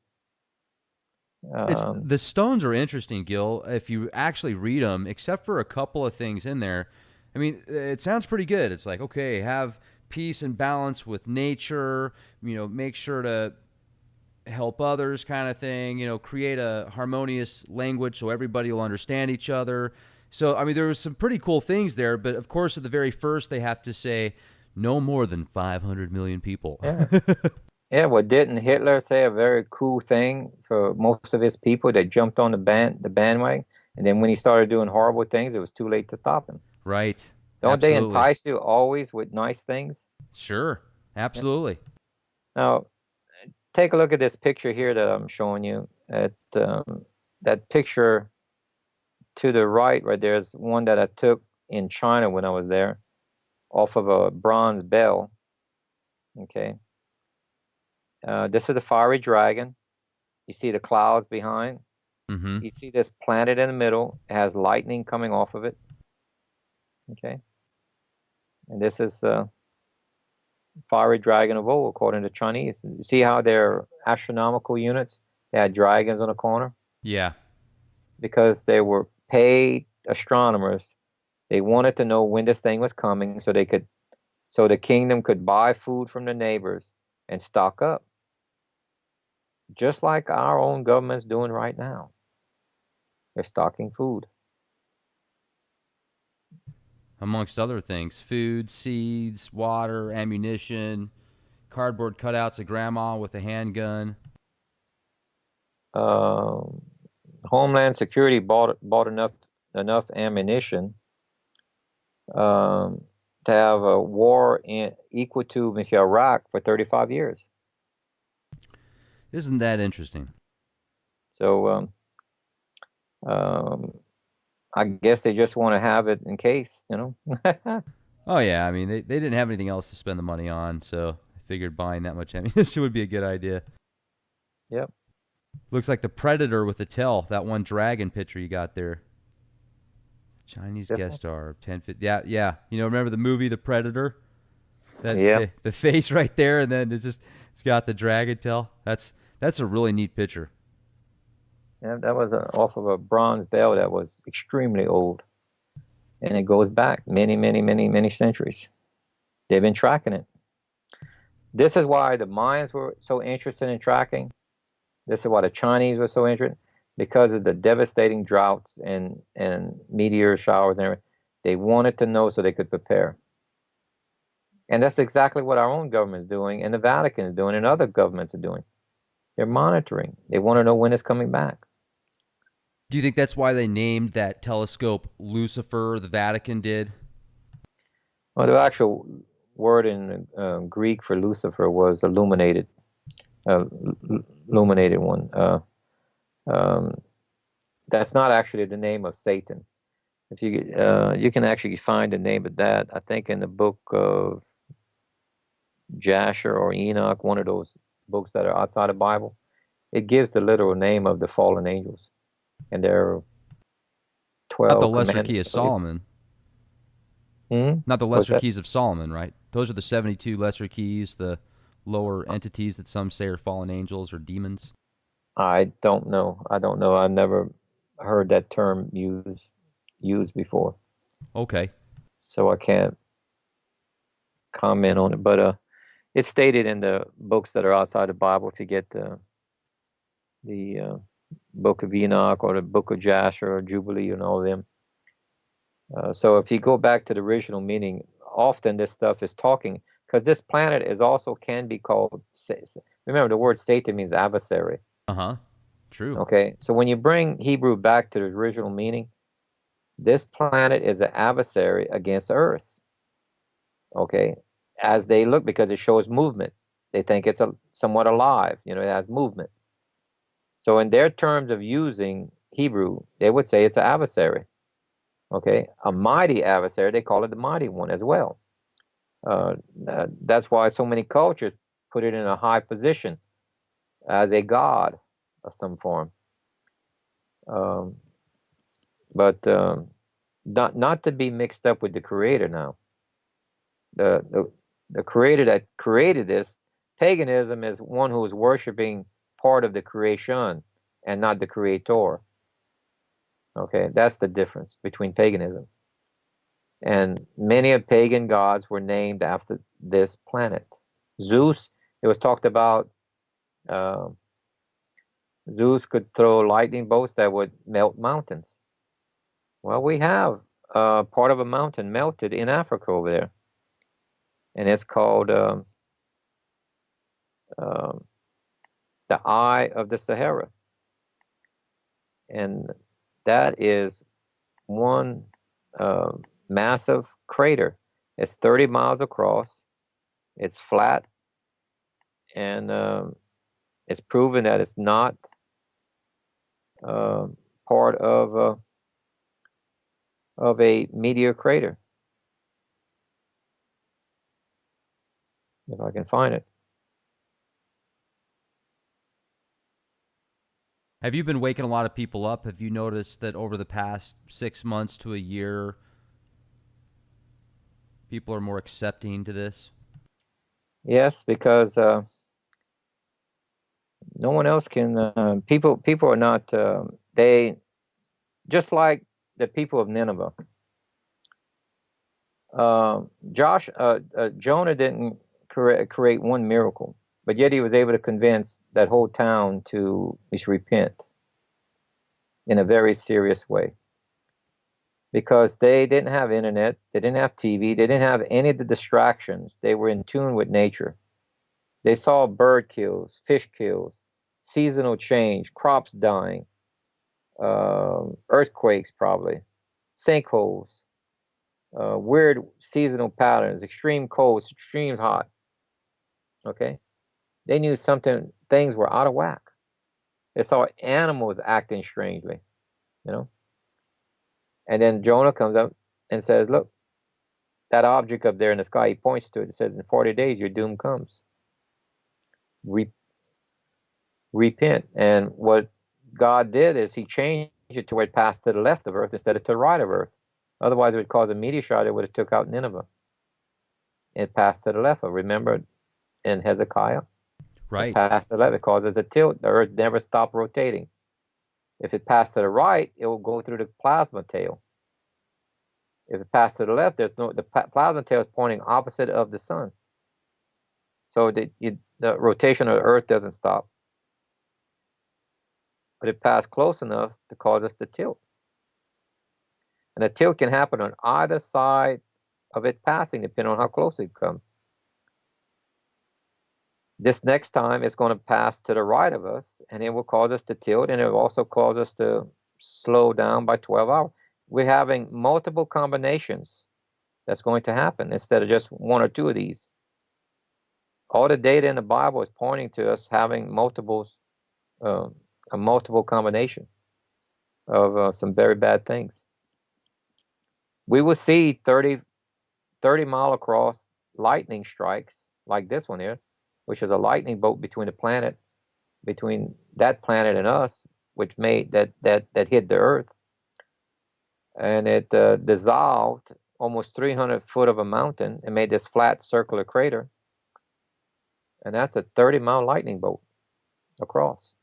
The stones are interesting, Gill, if you actually read them, except for a couple of things in there. It sounds pretty good. It's like, okay, have peace and balance with nature, make sure to help others kind of thing, create a harmonious language so everybody will understand each other. So, there was some pretty cool things there, but of course, at the very first, they have to say no more than 500 million people. Yeah. Yeah, well, didn't Hitler say a very cool thing for most of his people that jumped on the bandwagon? And then when he started doing horrible things, it was too late to stop him. Right. Don't Absolutely. they entice you always with nice things? Sure. Absolutely. Now, take a look at this picture here that I'm showing you. That picture to the right there is one that I took in China when I was there. off of a bronze bell. Okay. This is the fiery dragon. You see the clouds behind. Mm-hmm. You see this planet in the middle. It has lightning coming off of it. Okay. And this is fiery dragon of old, according to Chinese. You see how they're astronomical units? They had dragons on the corner Yeah. because they were paid astronomers. They wanted to know when this thing was coming so the kingdom could buy food from the neighbors and stock up. Just like our own government's doing right now. They're stocking food. Amongst other things, food, seeds, water, ammunition, cardboard cutouts of grandma with a handgun. Homeland Security bought enough ammunition to have a war equal to Iraq for 35 years. Isn't that interesting? So I guess they just want to have it in case, Oh, yeah. I mean, they didn't have anything else to spend the money on, so I figured buying that much ammunition would be a good idea. Yep. Looks like the Predator with the tail, that one dragon picture you got there. Chinese guest star, 1050. Yeah, yeah. Remember the movie The Predator? The face right there, and then it's got the dragon tail. That's a really neat picture. Yeah, that was off of a bronze bell that was extremely old. And it goes back many, many, many, many centuries. They've been tracking it. This is why the Mayans were so interested in tracking. This is why the Chinese were so interested, because of the devastating droughts and meteor showers and everything. They wanted to know so they could prepare. And that's exactly what our own government is doing, and the Vatican is doing, and other governments are doing. They're monitoring. They want to know when it's coming back. Do you think that's why they named that telescope Lucifer, the Vatican did? Well, the actual word in Greek for Lucifer was illuminated one. That's not actually the name of Satan. If you can actually find the name of that, I think in the book of Jasher or Enoch, one of those books that are outside the Bible, it gives the literal name of the fallen angels, and there are 12. Not the Lesser Key of Solomon. Not the What's Lesser that? Keys of Solomon, right? Those are the 72 lesser keys, the lower entities that some say are fallen angels or demons. I don't know. I've never heard that term used before. Okay. So I can't comment on it. But it's stated in the books that are outside the Bible to get the book of Enoch or the book of Jasher or Jubilee and all of them. So if you go back to the original meaning, often this stuff is talking, because this planet is also can be called, remember the word Satan means adversary. Uh-huh. True. Okay, so when you bring Hebrew back to the original meaning, this planet is an adversary against Earth. Okay, as they look, because it shows movement. They think it's somewhat alive, it has movement. So in their terms of using Hebrew, they would say it's an adversary. Okay, a mighty adversary, they call it the mighty one as well. That's why so many cultures put it in a high position as a god of some form. But not to be mixed up with the creator now. The creator that created this, paganism is one who is worshiping part of the creation and not the creator. Okay, that's the difference between paganism. And many of pagan gods were named after this planet. Zeus, it was talked about, Zeus could throw lightning bolts that would melt mountains. Well, we have part of a mountain melted in Africa over there. And it's called the Eye of the Sahara. And that is one massive crater. It's 30 miles across. It's flat. And it's proven that it's not part of a meteor crater. if I can find it. Have you been waking a lot of people up? Have you noticed that over the past 6 months to a year, people are more accepting to this? Yes, because no one else can. People are not. They just like the people of Nineveh. Jonah didn't create one miracle, but yet he was able to convince that whole town to repent in a very serious way. Because they didn't have internet, they didn't have TV, they didn't have any of the distractions. They were in tune with nature. They saw bird kills, fish kills, seasonal change, crops dying, earthquakes probably, sinkholes, weird seasonal patterns, extreme cold, extreme hot. Okay, they knew things were out of whack. They saw animals acting strangely, you know. And then Jonah comes up and says, "Look, that object up there in the sky." He points to it. It says, "In 40 days, your doom comes. Repent." And what God did is He changed it to where it passed to the left of Earth instead of to the right of Earth. Otherwise, it would cause a meteor that would have took out Nineveh. It passed to the left. Remember in Hezekiah? Right. It passed to the left. It causes a tilt. The Earth never stopped rotating. If it passed to the right, it will go through the plasma tail. If it passed to the left, the plasma tail is pointing opposite of the sun. So the rotation of the Earth doesn't stop. But it passed close enough to cause us to tilt. And the tilt can happen on either side of it passing, depending on how close it comes. This next time, it's going to pass to the right of us, and it will cause us to tilt, and it will also cause us to slow down by 12 hours. We're having multiple combinations that's going to happen instead of just one or two of these. All the data in the Bible is pointing to us having a multiple combination of some very bad things. We will see 30 mile across lightning strikes like this one here, which is a lightning bolt between that planet and us, which made that hit the Earth, and it dissolved almost 300 foot of a mountain and made this flat circular crater, and that's a 30-mile lightning bolt across.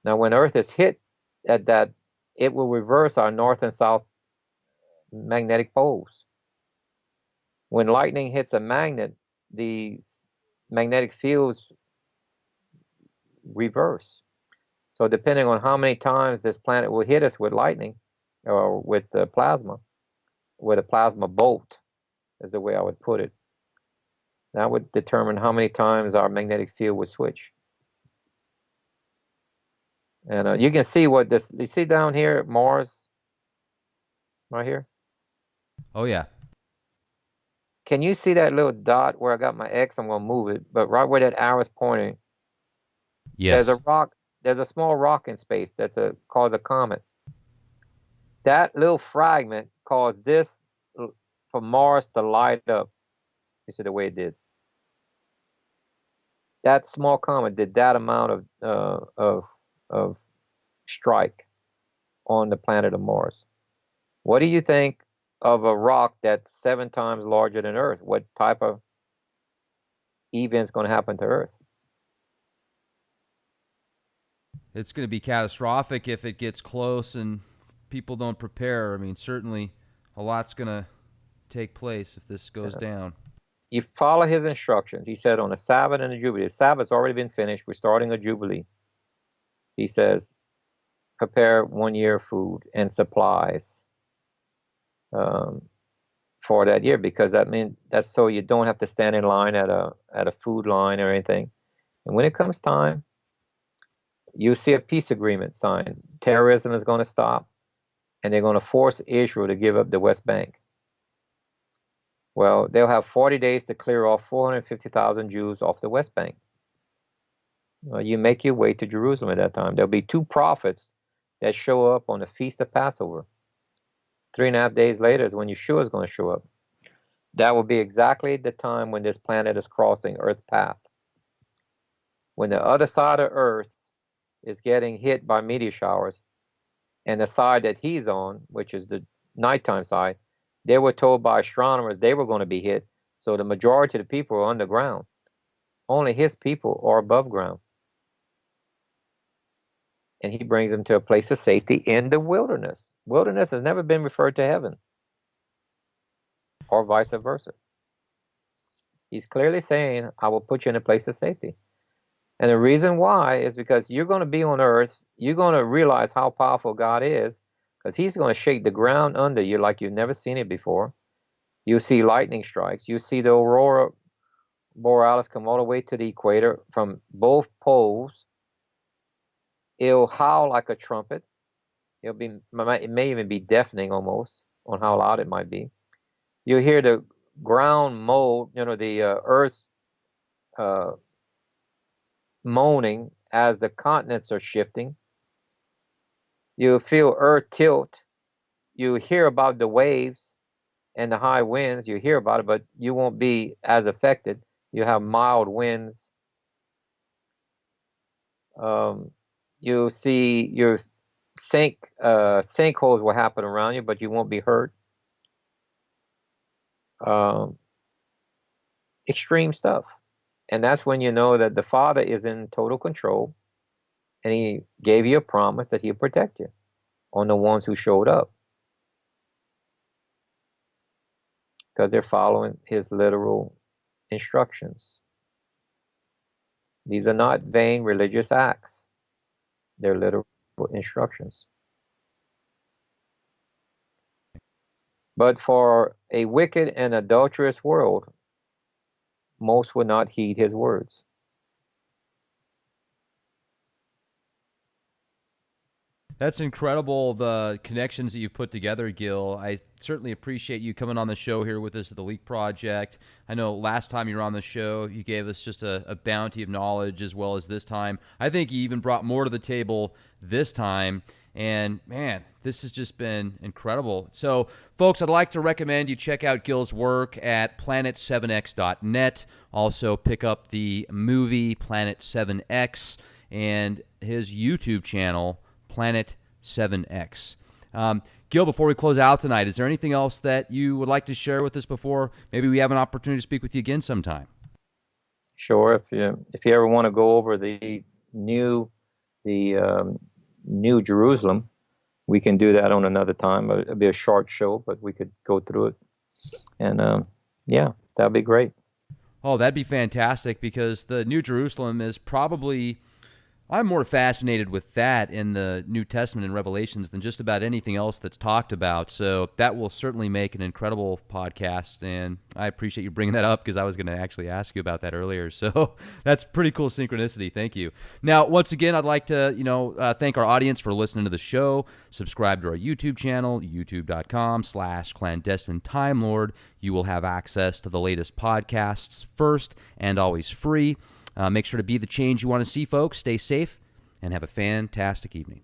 Now, when Earth is hit at that, it will reverse our north and south magnetic poles. When lightning hits a magnet, the magnetic fields reverse. So depending on how many times this planet will hit us with lightning or with a plasma bolt is the way I would put it. That would determine how many times our magnetic field would switch. And you can see you see down here, Mars, right here? Oh, yeah. Can you see that little dot where I got my X? I'm going to move it, but right where that arrow is pointing, Yes. there's a small rock in space that's called a comet. That little fragment caused this for Mars to light up. You see the way it did. That small comet did that amount of strike on the planet of Mars. What do you think of a rock that's 7 times larger than Earth? What type of event's going to happen to Earth? It's going to be catastrophic if it gets close and people don't prepare. I mean, certainly a lot's going to take place if this goes down. You follow his instructions. He said on a Sabbath and a Jubilee. The Sabbath's already been finished. We're starting a Jubilee. He says, prepare 1 year of food and supplies for that year, because that's so you don't have to stand in line at a food line or anything. And when it comes time, you see a peace agreement signed. Terrorism is going to stop, and they're going to force Israel to give up the West Bank. Well, they'll have 40 days to clear off 450,000 Jews off the West Bank. You make your way to Jerusalem at that time. There'll be 2 prophets that show up on the Feast of Passover. 3.5 days later is when Yeshua is going to show up. That will be exactly the time when this planet is crossing Earth's path. When the other side of Earth is getting hit by meteor showers, and the side that he's on, which is the nighttime side, they were told by astronomers they were going to be hit. So the majority of the people are underground. Only his people are above ground. And he brings them to a place of safety in the wilderness. Wilderness has never been referred to heaven, or vice versa. He's clearly saying, I will put you in a place of safety. And the reason why is because you're going to be on earth. You're going to realize how powerful God is, because he's going to shake the ground under you like you've never seen it before. You'll see lightning strikes. You'll see the aurora borealis come all the way to the equator from both poles. It'll howl like a trumpet. It may even be deafening almost on how loud it might be. You'll hear the ground mold, the earth moaning as the continents are shifting. You feel earth tilt. You hear about the waves and the high winds. You hear about it, but you won't be as affected. You have mild winds. You see your sinkholes will happen around you, but you won't be hurt. Extreme stuff. And that's when you know that the Father is in total control, and he gave you a promise that he'll protect you on the ones who showed up, because they're following his literal instructions. These are not vain religious acts. They're literal instructions. But for a wicked and adulterous world, most would not heed his words. That's incredible, the connections that you've put together, Gill. I certainly appreciate you coming on the show here with us at the Leak Project. I know last time you were on the show, you gave us just a bounty of knowledge, as well as this time. I think you even brought more to the table this time. And, man, this has just been incredible. So, folks, I'd like to recommend you check out Gill's work at planet7x.net. Also, pick up the movie Planet 7X and his YouTube channel, Planet 7X. Gill, before we close out tonight, is there anything else that you would like to share with us before maybe we have an opportunity to speak with you again sometime? Sure. If you ever want to go over the New Jerusalem, we can do that on another time. It'll be a short show, but we could go through it. And yeah, that'd be great. Oh, that'd be fantastic, because the New Jerusalem is probably, I'm more fascinated with that in the New Testament and Revelations than just about anything else that's talked about. So that will certainly make an incredible podcast, and I appreciate you bringing that up, because I was going to actually ask you about that earlier. So that's pretty cool synchronicity. Thank you. Now, once again, I'd like to thank our audience for listening to the show. Subscribe to our YouTube channel, youtube.com/clandestine Time Lord. You will have access to the latest podcasts first and always free. Make sure to be the change you want to see, folks. Stay safe and have a fantastic evening.